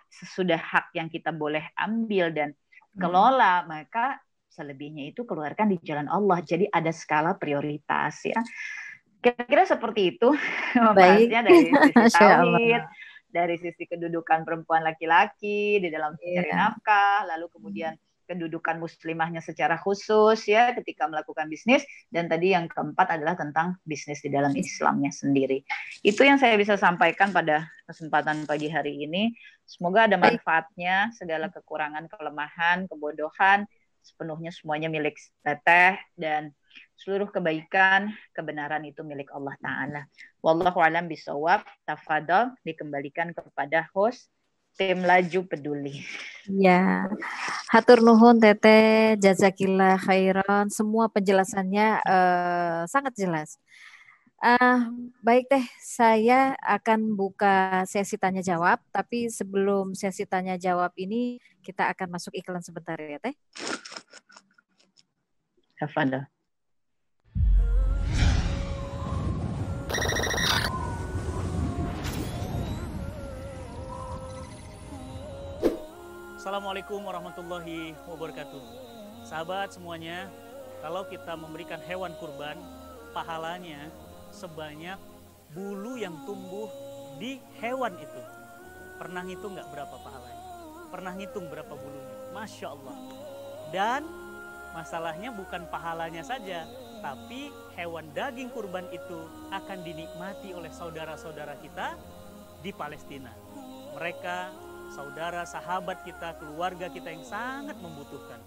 sesudah hak yang kita boleh ambil dan kelola, maka selebihnya itu keluarkan di jalan Allah. Jadi ada skala prioritas ya. Kira-kira seperti itu membahasnya dari sisi tauhid, dari sisi kedudukan perempuan laki-laki di dalam mencari nafkah, lalu kemudian kedudukan muslimahnya secara khusus ya ketika melakukan bisnis, dan tadi yang keempat adalah tentang bisnis di dalam Islamnya sendiri. Itu yang saya bisa sampaikan pada kesempatan pagi hari ini. Semoga ada manfaatnya. Segala kekurangan, kelemahan, kebodohan sepenuhnya semuanya milik Teteh, dan seluruh kebaikan, kebenaran itu milik Allah Ta'ala. Wallahu a'lam bishawab. Tafadhol, dikembalikan kepada host tim Laju Peduli. Ya, hatur nuhun Teteh, jazakillah khairan. Semua penjelasannya sangat jelas. Baik Teh, saya akan buka sesi tanya jawab. Tapi sebelum sesi tanya jawab ini, kita akan masuk iklan sebentar ya Teh. Hafada. Assalamualaikum warahmatullahi wabarakatuh. Sahabat semuanya, kalau kita memberikan hewan kurban, pahalanya sebanyak bulu yang tumbuh di hewan itu. Pernah ngitung nggak berapa pahalanya? Pernah ngitung berapa bulunya? Masya Allah. Dan masalahnya bukan pahalanya saja, tapi hewan daging kurban itu akan dinikmati oleh saudara-saudara kita di Palestina. Mereka saudara, sahabat kita, keluarga kita yang sangat membutuhkan.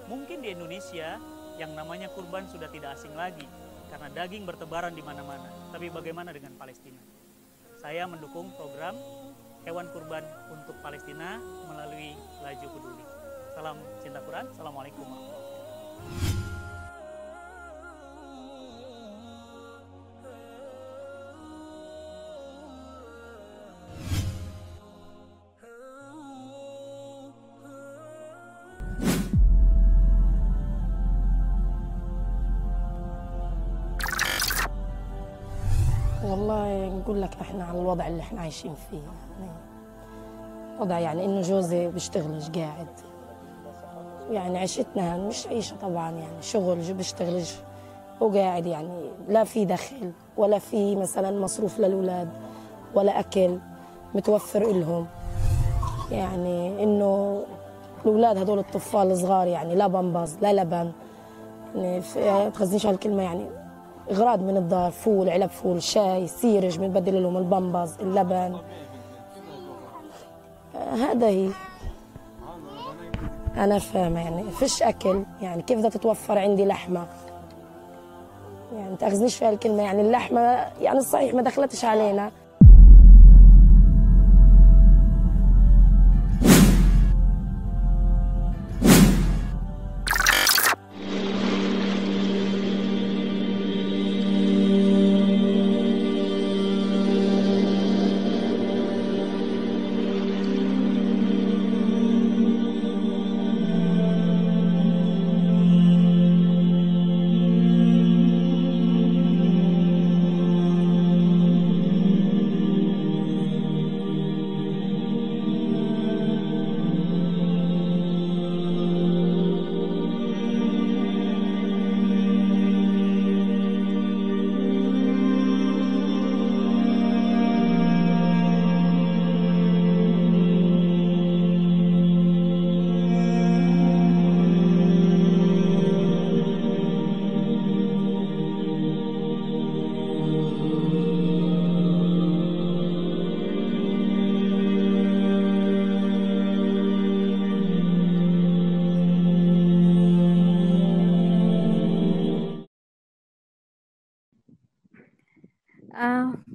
Mungkin di Indonesia yang namanya kurban sudah tidak asing lagi karena daging bertebaran di mana-mana. Tapi bagaimana dengan Palestina? Saya mendukung program hewan kurban untuk Palestina melalui Laju Peduli. Salam cinta Quran. Assalamualaikum warahmatullahi wabarakatuh. والله نقول لك احنا على الوضع اللي احنا عايشين فيه يعني وضع يعني انه جوزي بيشتغلش قاعد يعني عيشتنا مش عيشة طبعا يعني شغل بيشتغلش وقاعد يعني لا في دخل ولا في مثلا مصروف للأولاد ولا أكل متوفر إلهم يعني إنه الأولاد هذول الطفال الصغار يعني لا بامباز لا لبن يعني تخزنيش هالكلمة يعني اغراض من الدار فول علب فول شاي سيرج بنبدل لهم البامباز اللبن هذا هي انا فاهمه يعني فيش اكل يعني كيف بدها تتوفر عندي لحمه يعني تاخذنيش في هالكلمه يعني اللحمه يعني صحيح ما دخلتش علينا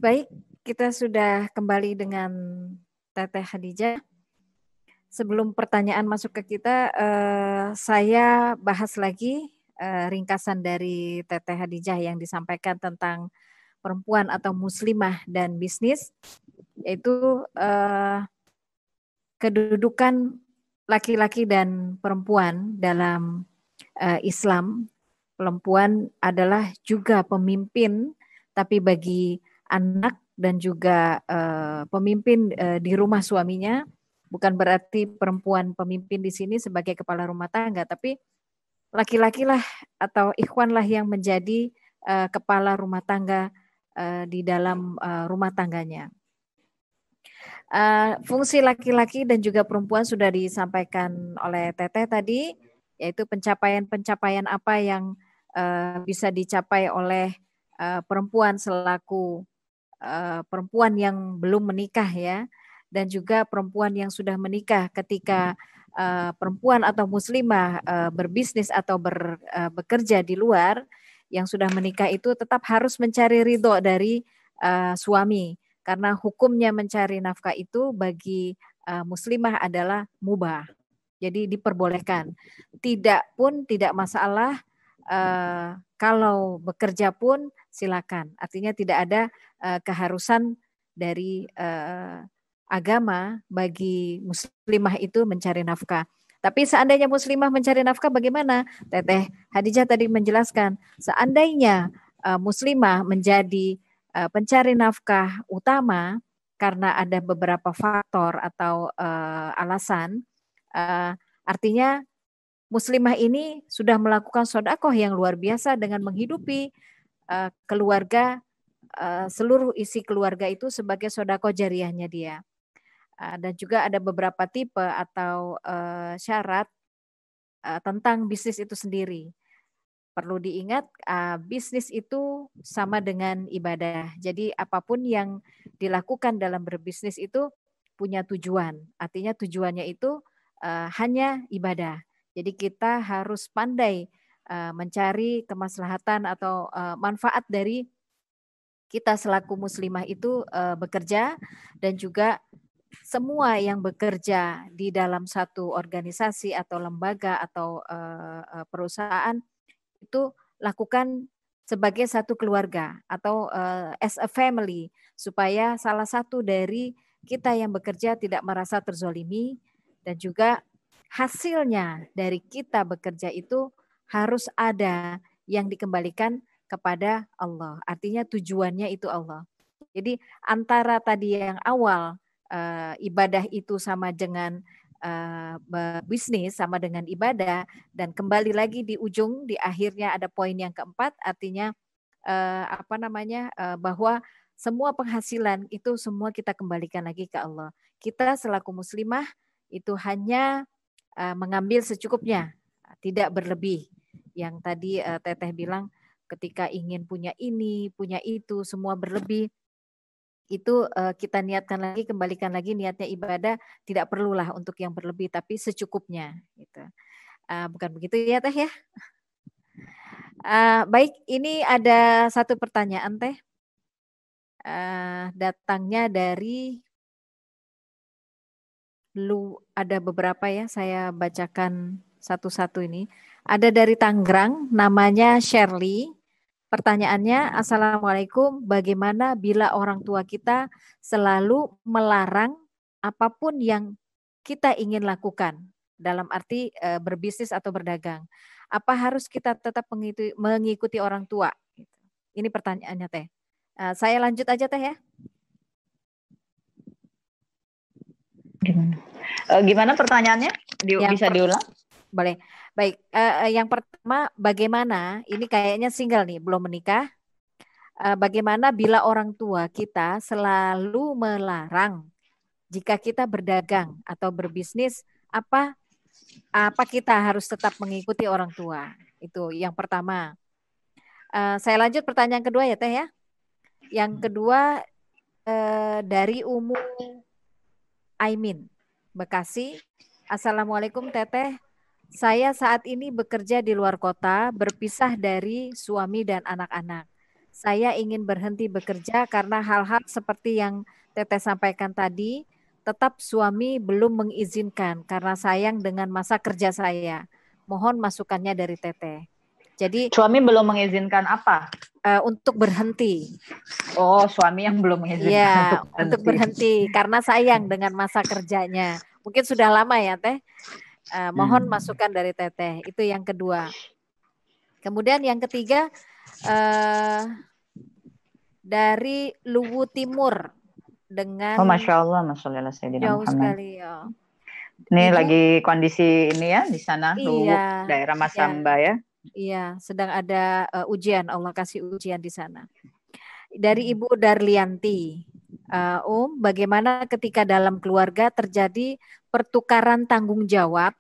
Baik, kita sudah kembali dengan Teteh Khadijah. Sebelum pertanyaan masuk ke kita, saya bahas lagi ringkasan dari Teteh Khadijah yang disampaikan tentang perempuan atau muslimah dan bisnis, yaitu kedudukan laki-laki dan perempuan dalam Islam. Perempuan adalah juga pemimpin, tapi bagi anak dan juga pemimpin di rumah suaminya, bukan berarti perempuan pemimpin di sini sebagai kepala rumah tangga, tapi laki-laki lah atau ikhwan lah yang menjadi kepala rumah tangga di dalam rumah tangganya. Fungsi laki-laki dan juga perempuan sudah disampaikan oleh Teteh tadi, yaitu pencapaian-pencapaian apa yang bisa dicapai oleh perempuan selaku perempuan yang belum menikah ya, dan juga perempuan yang sudah menikah ketika perempuan atau muslimah berbisnis atau bekerja di luar, yang sudah menikah itu tetap harus mencari ridho dari suami, karena hukumnya mencari nafkah itu bagi muslimah adalah mubah. Jadi diperbolehkan. Tidak masalah, kalau bekerja pun silakan. Artinya tidak ada keharusan dari agama bagi muslimah itu mencari nafkah. Tapi seandainya muslimah mencari nafkah bagaimana? Teteh Hadijah tadi menjelaskan, seandainya muslimah menjadi pencari nafkah utama karena ada beberapa faktor atau alasan, artinya muslimah ini sudah melakukan sedekah yang luar biasa dengan menghidupi keluarga, seluruh isi keluarga itu sebagai sedekah jariahnya dia. Dan juga ada beberapa tipe atau syarat tentang bisnis itu sendiri. Perlu diingat, bisnis itu sama dengan ibadah. Jadi apapun yang dilakukan dalam berbisnis itu punya tujuan. Artinya tujuannya itu hanya ibadah. Jadi kita harus pandai mencari kemaslahatan atau manfaat dari kita selaku muslimah itu bekerja, dan juga semua yang bekerja di dalam satu organisasi atau lembaga atau perusahaan itu lakukan sebagai satu keluarga atau as a family, supaya salah satu dari kita yang bekerja tidak merasa terzolimi, dan juga hasilnya dari kita bekerja itu harus ada yang dikembalikan kepada Allah. Artinya tujuannya itu Allah. Jadi antara tadi yang awal ibadah itu sama dengan bisnis, sama dengan ibadah, dan kembali lagi di ujung, di akhirnya ada poin yang keempat, artinya bahwa semua penghasilan itu semua kita kembalikan lagi ke Allah. Kita selaku muslimah itu hanya mengambil secukupnya, tidak berlebih. Yang tadi Teteh bilang ketika ingin punya ini, punya itu, semua berlebih, itu kita niatkan lagi, kembalikan lagi niatnya ibadah, tidak perlulah untuk yang berlebih, tapi secukupnya. Gitu. Bukan begitu ya Teh ya? Baik, ini ada satu pertanyaan Teh. Datangnya dari ada beberapa ya, saya bacakan satu-satu ini. Ada dari Tangerang, namanya Shirley. Pertanyaannya, Assalamualaikum, bagaimana bila orang tua kita selalu melarang apapun yang kita ingin lakukan, dalam arti berbisnis atau berdagang? Apa harus kita tetap mengikuti orang tua? Ini pertanyaannya Teh. Saya lanjut aja Teh ya. Gimana pertanyaannya? Bisa diulang? Boleh. Baik, yang pertama, bagaimana, ini kayaknya single nih, belum menikah. Bagaimana bila orang tua kita selalu melarang jika kita berdagang atau berbisnis, apa kita harus tetap mengikuti orang tua? Itu yang pertama. Saya lanjut pertanyaan kedua ya Teh ya. Yang kedua dari Umu Aimin, Bekasi. Assalamualaikum Teteh. Saya saat ini bekerja di luar kota, berpisah dari suami dan anak-anak. Saya ingin berhenti bekerja karena hal-hal seperti yang Teteh sampaikan tadi, tetap suami belum mengizinkan karena sayang dengan masa kerja saya. Mohon masukannya dari Teteh. Jadi suami belum mengizinkan apa? Untuk berhenti. Oh, suami yang belum mengizinkan. Ya, untuk berhenti karena sayang dengan masa kerjanya. Mungkin sudah lama ya Teh. Mohon masukan dari Teteh. Itu yang kedua. Kemudian yang ketiga dari Luwu Timur dengan Masya Allah, Masya jauh sekali ya. Ini lagi kondisi ini ya di sana, Luwu, daerah Masamba ya. Iya, sedang ada ujian, Allah kasih ujian di sana. Dari Ibu Darlianti, bagaimana ketika dalam keluarga terjadi pertukaran tanggung jawab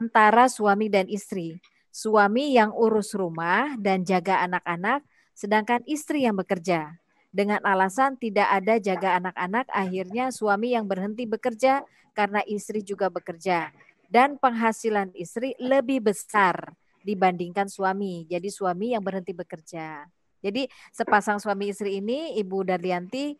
antara suami dan istri. Suami yang urus rumah dan jaga anak-anak, sedangkan istri yang bekerja. Dengan alasan tidak ada jaga anak-anak, akhirnya suami yang berhenti bekerja karena istri juga bekerja. Dan penghasilan istri lebih besar dibandingkan suami. Jadi suami yang berhenti bekerja. Jadi sepasang suami istri ini, Ibu Darlianti,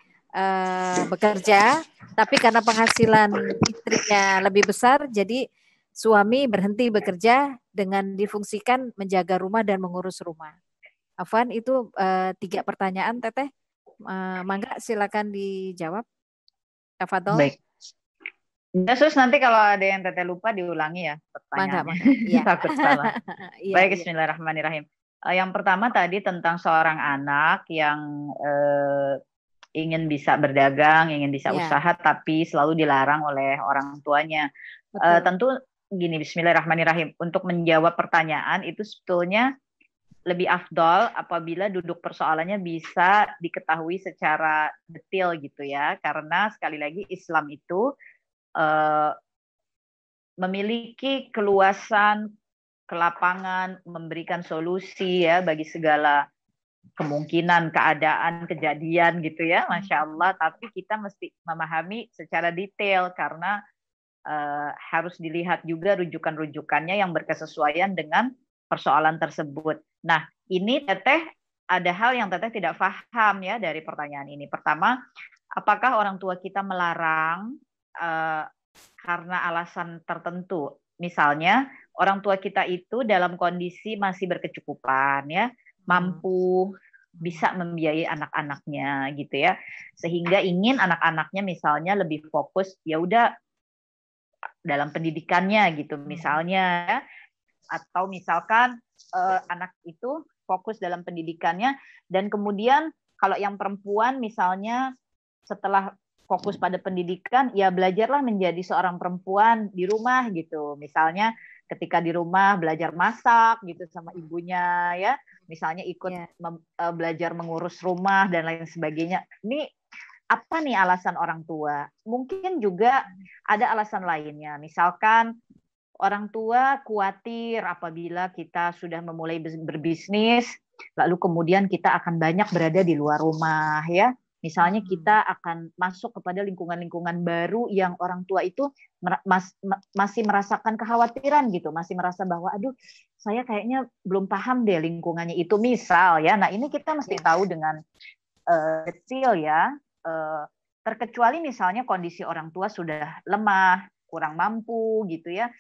bekerja, tapi karena penghasilan istrinya lebih besar, jadi suami berhenti bekerja dengan difungsikan menjaga rumah dan mengurus rumah. Afwan, itu 3 pertanyaan Teteh. Mangga silakan dijawab. Tafadhol. Baik. Sus, nanti kalau ada yang Teteh lupa diulangi ya pertanyaannya. Mangga. Ya. Takut salah. Iya, Baik, iya. bismillahirrahmanirrahim. Yang pertama tadi tentang seorang anak yang ingin bisa berdagang, ingin bisa Ya. usaha, tapi selalu dilarang oleh orang tuanya. Betul. Tentu gini, bismillahirrahmanirrahim. Untuk menjawab pertanyaan itu sebetulnya lebih afdol apabila duduk persoalannya bisa diketahui secara detail gitu ya. Karena sekali lagi Islam itu memiliki keluasan, kelapangan, memberikan solusi ya bagi segala kemungkinan, keadaan, kejadian gitu ya, Masya Allah. Tapi kita mesti memahami secara detail karena harus dilihat juga rujukan-rujukannya yang berkesesuaian dengan persoalan tersebut. Nah, ini Teteh ada hal yang Teteh tidak paham ya dari pertanyaan ini. Pertama, apakah orang tua kita melarang karena alasan tertentu? Misalnya, orang tua kita itu dalam kondisi masih berkecukupan ya, mampu bisa membiayai anak-anaknya gitu ya, sehingga ingin anak-anaknya misalnya lebih fokus ya udah dalam pendidikannya gitu misalnya, atau misalkan anak itu fokus dalam pendidikannya dan kemudian kalau yang perempuan misalnya setelah fokus pada pendidikan ya belajarlah menjadi seorang perempuan di rumah gitu, misalnya ketika di rumah belajar masak gitu sama ibunya ya, misalnya ikut belajar mengurus rumah dan lain sebagainya. Ini apa nih alasan orang tua? Mungkin juga ada alasan lainnya. Misalkan orang tua khawatir apabila kita sudah memulai berbisnis, lalu kemudian kita akan banyak berada di luar rumah ya. Misalnya kita akan masuk kepada lingkungan-lingkungan baru yang orang tua itu masih merasakan kekhawatiran gitu, masih merasa bahwa aduh saya kayaknya belum paham deh lingkungannya itu misal ya. Nah ini kita mesti tahu dengan detail ya. Terkecuali misalnya kondisi orang tua sudah lemah, kurang mampu gitu ya,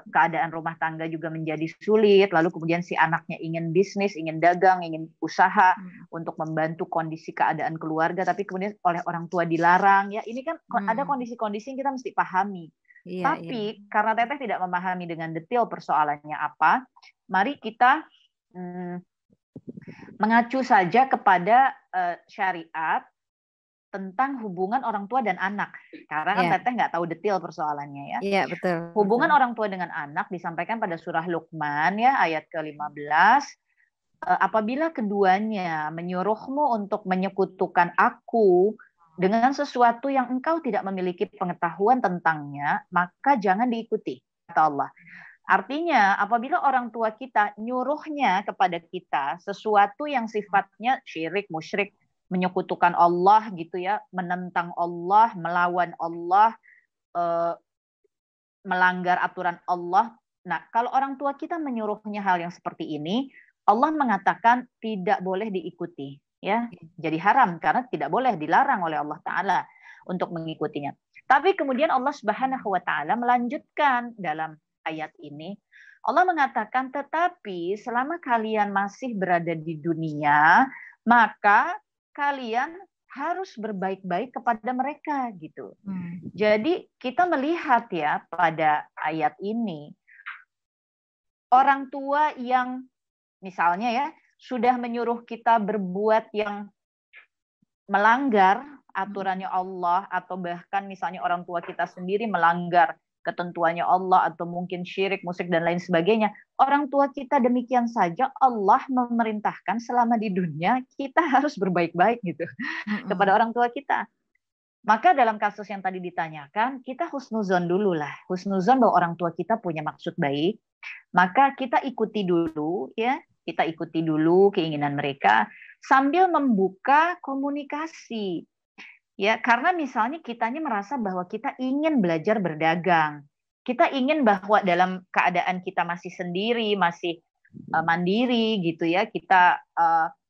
keadaan rumah tangga juga menjadi sulit, lalu kemudian si anaknya ingin bisnis, ingin dagang, ingin usaha untuk membantu kondisi keadaan keluarga, tapi kemudian oleh orang tua dilarang ya, ini kan ada kondisi-kondisi yang kita mesti pahami. Tapi karena Teteh tidak memahami dengan detail persoalannya apa, mari kita mengacu saja kepada syariat tentang hubungan orang tua dan anak. Karena kan Teteh nggak tahu detail persoalannya ya. Iya, betul. Hubungan orang tua dengan anak disampaikan pada surah Luqman ya, ayat ke-15. Apabila keduanya menyuruhmu untuk menyekutukan aku dengan sesuatu yang engkau tidak memiliki pengetahuan tentangnya, maka jangan diikuti, kata Allah. Artinya, apabila orang tua kita nyuruhnya kepada kita sesuatu yang sifatnya syirik, musyrik, menyekutukan Allah gitu ya, menentang Allah, melawan Allah, melanggar aturan Allah. Nah, kalau orang tua kita menyuruhnya hal yang seperti ini, Allah mengatakan tidak boleh diikuti, ya. Jadi haram karena tidak boleh, dilarang oleh Allah Ta'ala untuk mengikutinya. Tapi kemudian Allah Subhanahu wa Ta'ala melanjutkan dalam ayat ini. Allah mengatakan, tetapi selama kalian masih berada di dunia, maka kalian harus berbaik-baik kepada mereka gitu. Jadi kita melihat ya pada ayat ini, orang tua yang misalnya ya sudah menyuruh kita berbuat yang melanggar aturannya Allah, atau bahkan misalnya orang tua kita sendiri melanggar ketentuannya Allah, atau mungkin syirik, musyrik dan lain sebagainya. Orang tua kita demikian saja Allah memerintahkan selama di dunia kita harus berbaik-baik gitu kepada orang tua kita. Maka dalam kasus yang tadi ditanyakan, kita husnuzon dulu lah. Husnuzon bahwa orang tua kita punya maksud baik, maka kita ikuti dulu ya, kita ikuti dulu keinginan mereka sambil membuka komunikasi. Ya, karena misalnya kitanya merasa bahwa kita ingin belajar berdagang. Kita ingin bahwa dalam keadaan kita masih sendiri, masih mandiri gitu ya, kita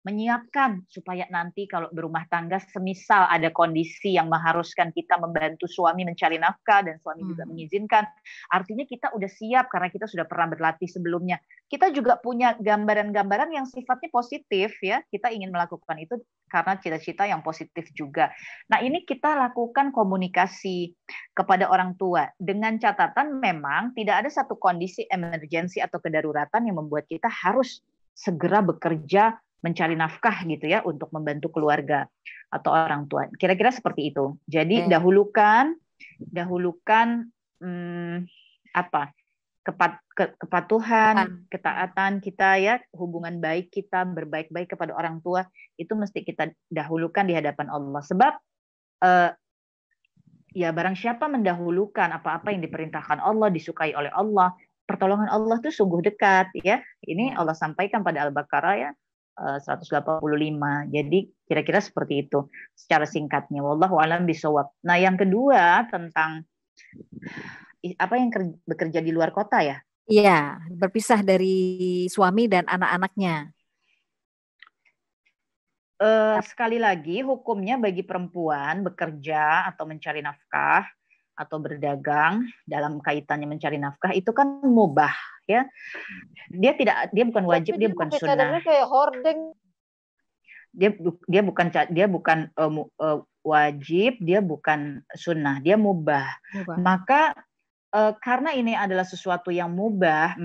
menyiapkan supaya nanti kalau berumah tangga semisal ada kondisi yang mengharuskan kita membantu suami mencari nafkah dan suami juga mengizinkan, artinya kita udah siap karena kita sudah pernah berlatih sebelumnya. Kita juga punya gambaran-gambaran yang sifatnya positif ya, kita ingin melakukan itu karena cita-cita yang positif juga. Nah, ini kita lakukan komunikasi kepada orang tua dengan catatan memang tidak ada satu kondisi emergensi atau kedaruratan yang membuat kita harus segera bekerja mencari nafkah gitu ya untuk membantu keluarga atau orang tua. Kira-kira seperti itu. Jadi dahulukan kepatuhan, ketaatan kita ya, hubungan baik kita, berbaik-baik kepada orang tua itu mesti kita dahulukan di hadapan Allah. Sebab ya barang siapa mendahulukan apa-apa yang diperintahkan Allah, disukai oleh Allah, pertolongan Allah itu sungguh dekat ya. Ini Allah sampaikan pada Al-Baqarah ya 185. Jadi kira-kira seperti itu secara singkatnya. Wallahu a'lam bishawab. Nah, yang kedua tentang apa yang bekerja di luar kota ya? Iya, berpisah dari suami dan anak-anaknya. Sekali lagi hukumnya bagi perempuan bekerja atau mencari nafkah atau berdagang dalam kaitannya mencari nafkah itu kan mubah ya. Dia bukan wajib, dia bukan sunnah. Kayak hordeng. Dia bukan wajib, dia bukan sunnah, dia mubah. Maka karena ini adalah sesuatu yang mubah,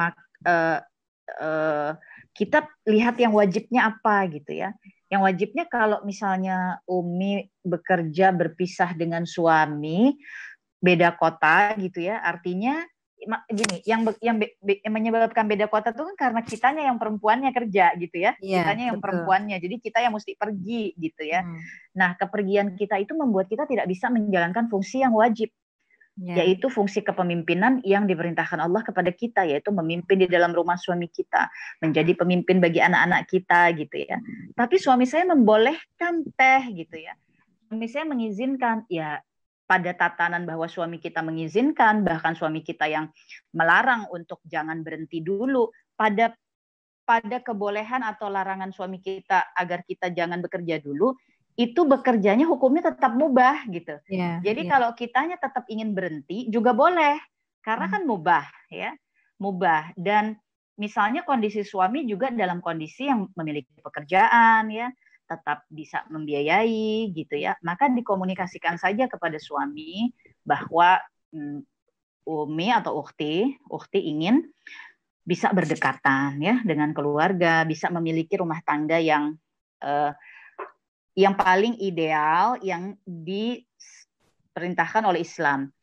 kita lihat yang wajibnya apa gitu ya. Yang wajibnya kalau misalnya Umi bekerja berpisah dengan suami beda kota gitu ya, artinya gini, yang menyebabkan beda kota itu kan karena kitanya yang perempuannya kerja gitu ya, kitanya yang perempuannya, jadi kita yang mesti pergi gitu ya. Nah, kepergian kita itu membuat kita tidak bisa menjalankan fungsi yang wajib, yaitu fungsi kepemimpinan yang diperintahkan Allah kepada kita, yaitu memimpin di dalam rumah suami kita, menjadi pemimpin bagi anak-anak kita gitu ya. Tapi suami saya membolehkan teh gitu ya, suami saya mengizinkan ya. Pada tatanan bahwa suami kita mengizinkan, bahkan suami kita yang melarang untuk jangan berhenti dulu, pada kebolehan atau larangan suami kita agar kita jangan bekerja dulu, itu bekerjanya hukumnya tetap mubah gitu. Jadi kalau kitanya tetap ingin berhenti juga boleh, karena kan mubah ya, mubah. Dan misalnya kondisi suami juga dalam kondisi yang memiliki pekerjaan ya, tetap bisa membiayai gitu ya, maka dikomunikasikan saja kepada suami bahwa Umi atau Ukhti ingin bisa berdekatan ya dengan keluarga, bisa memiliki rumah tangga yang paling ideal yang diperintahkan oleh Islam.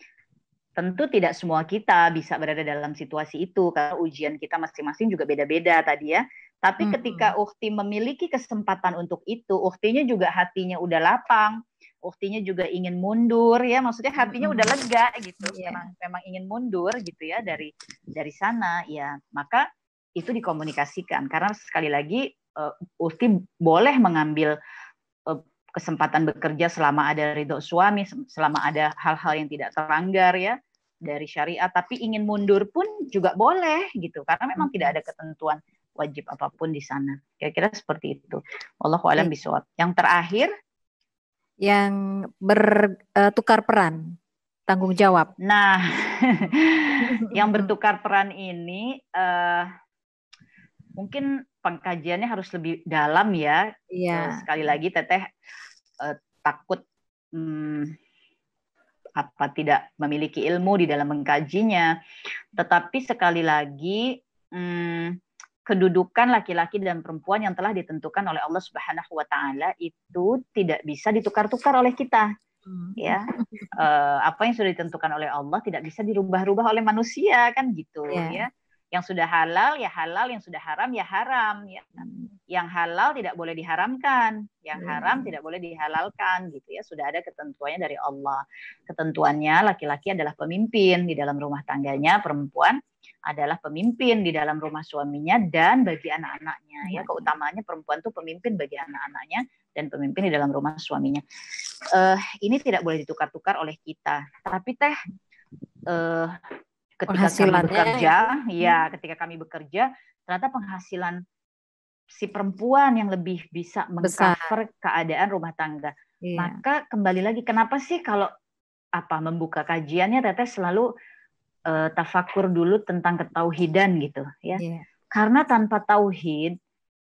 Tentu tidak semua kita bisa berada dalam situasi itu karena ujian kita masing-masing juga beda-beda tadi ya. Tapi ketika Ukhti memiliki kesempatan untuk itu, Ukhtinya juga hatinya udah lapang, Ukhtinya juga ingin mundur ya, maksudnya hatinya udah lega gitu, memang ingin mundur gitu ya dari sana ya, maka itu dikomunikasikan karena sekali lagi Ukhti boleh mengambil kesempatan bekerja selama ada ridho suami, selama ada hal-hal yang tidak terlanggar ya dari syariat, tapi ingin mundur pun juga boleh gitu karena memang tidak ada ketentuan wajib apapun di sana. Kira-kira seperti itu. Wallahu a'lam bishawab. Yang terakhir yang bertukar peran, tanggung jawab. Nah, yang bertukar peran ini mungkin pengkajiannya harus lebih dalam ya. Sekali lagi Teteh takut tidak memiliki ilmu di dalam mengkajinya. Tetapi sekali lagi kedudukan laki-laki dan perempuan yang telah ditentukan oleh Allah Subhanahu wa taala itu tidak bisa ditukar-tukar oleh kita. Ya. Apa yang sudah ditentukan oleh Allah tidak bisa dirubah-rubah oleh manusia kan gitu ya. Yang sudah halal ya halal, yang sudah haram ya haram ya. Yang halal tidak boleh diharamkan, yang haram tidak boleh dihalalkan gitu ya. Sudah ada ketentuannya dari Allah. Ketentuannya laki-laki adalah pemimpin di dalam rumah tangganya, perempuan adalah pemimpin di dalam rumah suaminya dan bagi anak-anaknya ya. Keutamaannya perempuan itu pemimpin bagi anak-anaknya dan pemimpin di dalam rumah suaminya. Ini tidak boleh ditukar-tukar oleh kita. Tapi Teh ketika kami bekerja, ketika kami bekerja ternyata penghasilan si perempuan yang lebih bisa Besar. mengcover keadaan rumah tangga. Iya. Maka kembali lagi, kenapa sih kalau membuka kajiannya Teteh selalu tafakur dulu tentang ketauhidan gitu ya. Iya. Karena tanpa tauhid,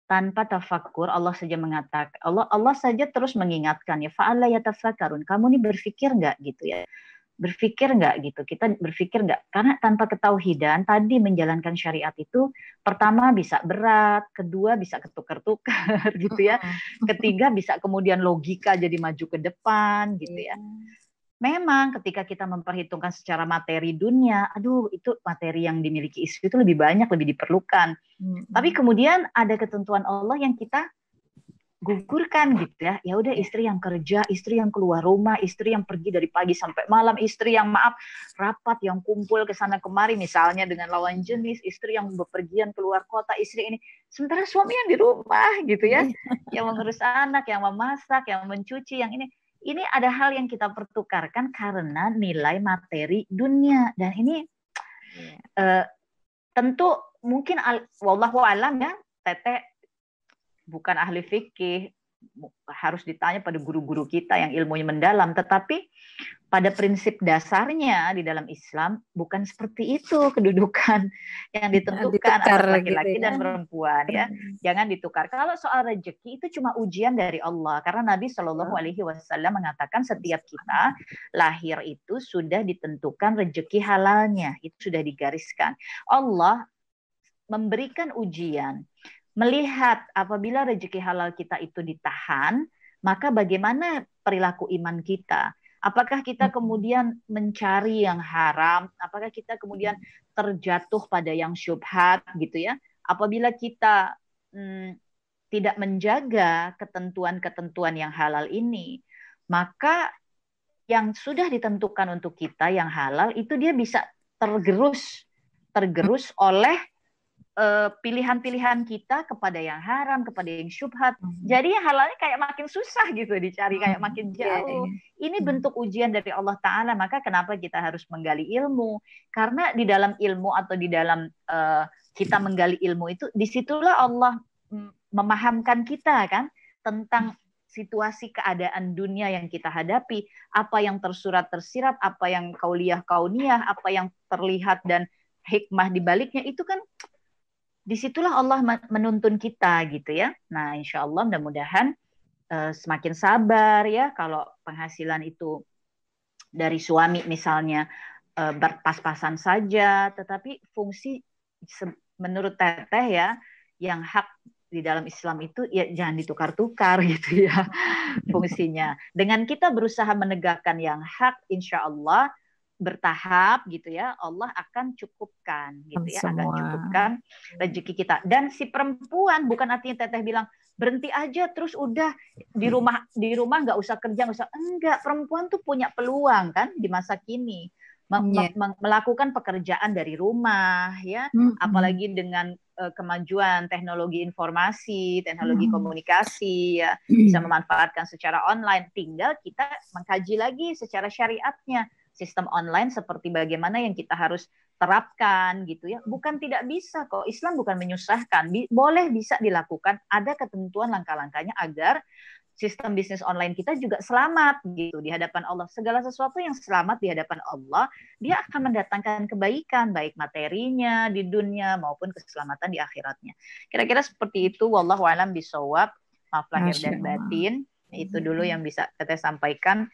tanpa tafakur, Allah saja mengatakan, Allah saja terus mengingatkan ya, fa'ala yatafakkarun. Kamu nih berpikir nggak gitu ya? Berpikir nggak gitu? Kita berpikir nggak? Karena tanpa ketauhidan tadi menjalankan syariat itu, pertama bisa berat, kedua bisa ketukar-tukar gitu ya, ketiga bisa kemudian logika jadi maju ke depan gitu ya. Memang ketika kita memperhitungkan secara materi dunia, aduh itu materi yang dimiliki istri itu lebih banyak, lebih diperlukan. Tapi kemudian ada ketentuan Allah yang kita gugurkan gitu ya. Ya udah, istri yang kerja, istri yang keluar rumah, istri yang pergi dari pagi sampai malam, istri yang rapat, yang kumpul ke sana kemari misalnya dengan lawan jenis, istri yang bepergian keluar kota, istri ini. Sementara suami yang di rumah gitu ya, yang mengurus anak, yang memasak, yang mencuci, yang ini. Ini ada hal yang kita pertukarkan karena nilai materi dunia, dan ini tentu mungkin wallahu alam ya, Teteh bukan ahli fikih, harus ditanya pada guru-guru kita yang ilmunya mendalam, tetapi pada prinsip dasarnya di dalam Islam bukan seperti itu kedudukan yang ditentukan antara laki-laki dan perempuan ya. Jangan ditukar. Kalau soal rezeki itu cuma ujian dari Allah, karena Nabi Shallallahu Alaihi Wasallam mengatakan setiap kita lahir itu sudah ditentukan rezeki halalnya, itu sudah digariskan. Allah memberikan ujian, melihat apabila rezeki halal kita itu ditahan, maka bagaimana perilaku iman kita? Apakah kita kemudian mencari yang haram? Apakah kita kemudian terjatuh pada yang syubhat gitu ya? Apabila kita tidak menjaga ketentuan-ketentuan yang halal ini, maka yang sudah ditentukan untuk kita yang halal itu dia bisa tergerus oleh pilihan-pilihan kita kepada yang haram, kepada yang syubhat. Jadi halalnya kayak makin susah gitu dicari, kayak makin jauh. Ini bentuk ujian dari Allah Ta'ala. Maka kenapa kita harus menggali ilmu? Karena di dalam ilmu atau di dalam kita menggali ilmu itu, disitulah Allah memahamkan kita kan tentang situasi keadaan dunia yang kita hadapi, apa yang tersurat tersirat, apa yang kauliyah kauniyah, apa yang terlihat dan hikmah di baliknya, itu kan disitulah Allah menuntun kita gitu ya. Nah, insya Allah mudah-mudahan semakin sabar ya, kalau penghasilan itu dari suami misalnya berpas-pasan saja, tetapi fungsi menurut Teteh ya, yang hak di dalam Islam itu ya jangan ditukar-tukar gitu ya fungsinya. Dengan kita berusaha menegakkan yang hak, insya Allah bertahap gitu ya, Allah akan cukupkan gitu ya, akan cukupkan rezeki kita. Dan si perempuan bukan artinya Teteh bilang berhenti aja terus udah di rumah nggak usah kerja, nggak usah. Enggak, perempuan tuh punya peluang kan di masa kini melakukan pekerjaan dari rumah ya, apalagi dengan kemajuan teknologi informasi, teknologi komunikasi ya, bisa memanfaatkan secara online. Tinggal kita mengkaji lagi secara syariatnya sistem online seperti bagaimana yang kita harus terapkan gitu ya. Bukan tidak bisa kok, Islam bukan menyusahkan, boleh, bisa dilakukan, ada ketentuan langkah-langkahnya agar sistem bisnis online kita juga selamat gitu di hadapan Allah. Segala sesuatu yang selamat di hadapan Allah, dia akan mendatangkan kebaikan, baik materinya di dunia maupun keselamatan di akhiratnya. Kira-kira seperti itu, wallahu a'lam bishawab. Maaf lahir dan batin. Itu dulu yang bisa Teteh sampaikan.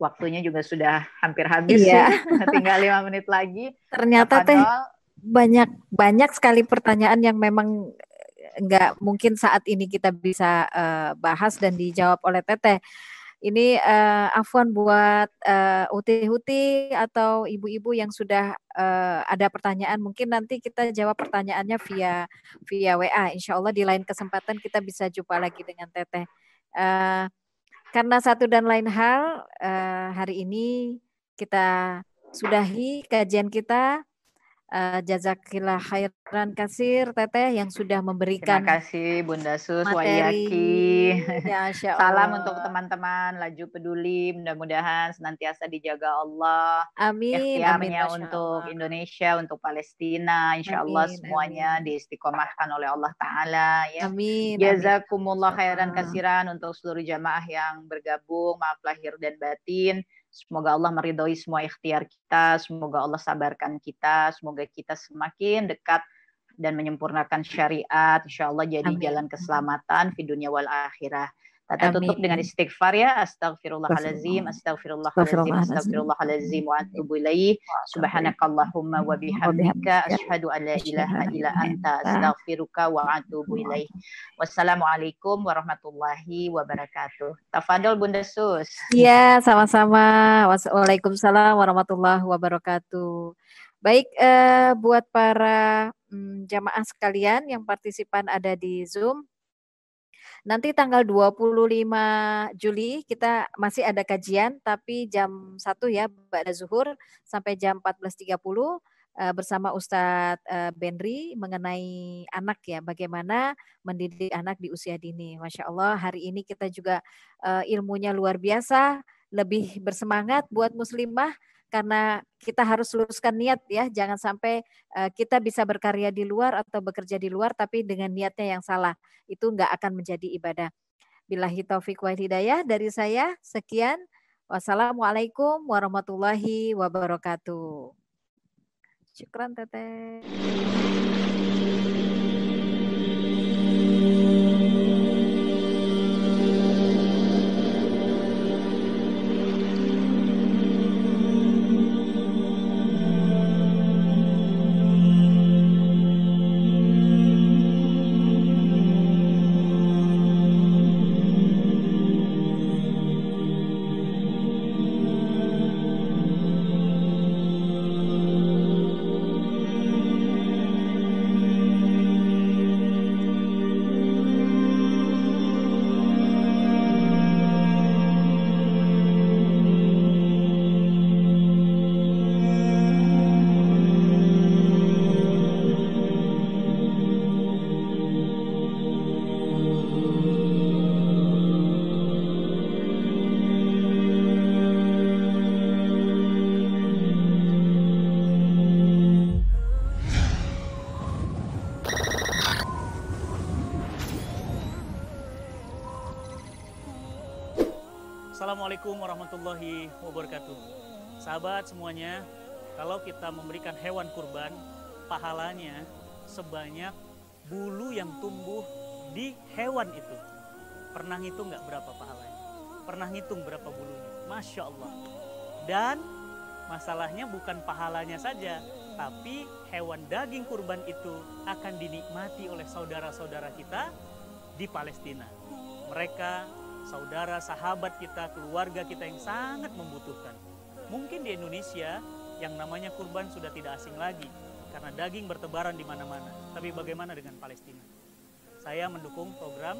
Waktunya juga sudah hampir habis ya. Tinggal 5 menit lagi. Ternyata Teh banyak sekali pertanyaan yang memang nggak mungkin saat ini kita bisa bahas dan dijawab oleh Teteh. Ini afwan buat Uti atau ibu-ibu yang sudah ada pertanyaan, mungkin nanti kita jawab pertanyaannya via WA. Insya Allah di lain kesempatan kita bisa jumpa lagi dengan Teteh. Karena satu dan lain hal, hari ini kita sudahi kajian kita. Jazakillah khairan kasir Teteh yang sudah memberikan Terima kasih Bunda Sus materi. Wayaki. Ya, Masya Salam Allah. untuk teman-teman Laju Peduli, mudah-mudahan senantiasa dijaga Allah. Amin, amin, Ikhtiarnya Masya untuk Allah. Indonesia, untuk Palestina, insya Allah Amin, semuanya amin. diistiqomahkan oleh Allah Ta'ala. Ya. Amin, amin. Jazakumullah khairan Allah. kasiran untuk seluruh jamaah yang bergabung, maaf lahir dan batin. Semoga Allah meridhoi semua ikhtiar kita, semoga Allah sabarkan kita, semoga kita semakin dekat dan menyempurnakan syariat, insya Allah jadi Amin. jalan keselamatan di dunia wal akhirah. Tata tutup dengan Amin. istighfar ya, astagfirullahalazim, astagfirullahalazim, astagfirullahalazim wa atubu ilaih. Subhanakallahumma wa bihamdika asyhadu an la ilaha illa anta astaghfiruka wa atubu ilaih. Wassalamualaikum warahmatullahi wabarakatuh. Tafadhol Bunda Sus. Iya, sama-sama. Waalaikumsalam warahmatullahi wabarakatuh. Baik, buat para jamaah sekalian yang partisipan ada di Zoom, nanti tanggal 25 Juli kita masih ada kajian, tapi jam 1 ya, ba'da zuhur sampai jam 14.30 bersama Ustadz Benri mengenai anak ya, bagaimana mendidik anak di usia dini. Masya Allah, hari ini kita juga ilmunya luar biasa, lebih bersemangat buat muslimah, karena kita harus luruskan niat ya, jangan sampai kita bisa berkarya di luar atau bekerja di luar tapi dengan niatnya yang salah, itu enggak akan menjadi ibadah. Billahi taufiq wal hidayah dari saya, sekian. Wassalamualaikum warahmatullahi wabarakatuh. Syukran Teteh. Assalamualaikum warahmatullahi wabarakatuh. Sahabat semuanya, kalau kita memberikan hewan kurban, pahalanya sebanyak bulu yang tumbuh di hewan itu. Pernah ngitung nggak berapa pahalanya? Pernah ngitung berapa bulunya? Masya Allah. Dan masalahnya bukan pahalanya saja, tapi hewan daging kurban itu akan dinikmati oleh saudara-saudara kita di Palestina. Mereka saudara, sahabat kita, keluarga kita yang sangat membutuhkan. Mungkin di Indonesia yang namanya kurban sudah tidak asing lagi karena daging bertebaran di mana-mana. Tapi bagaimana dengan Palestina? Saya mendukung program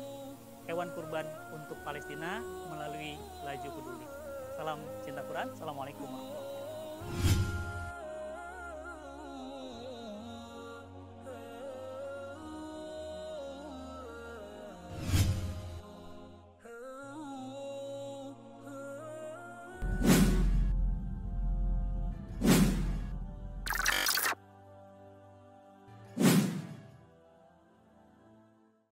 hewan kurban untuk Palestina melalui Laju Peduli. Salam cinta Quran. Assalamualaikum warahmatullahi wabarakatuh.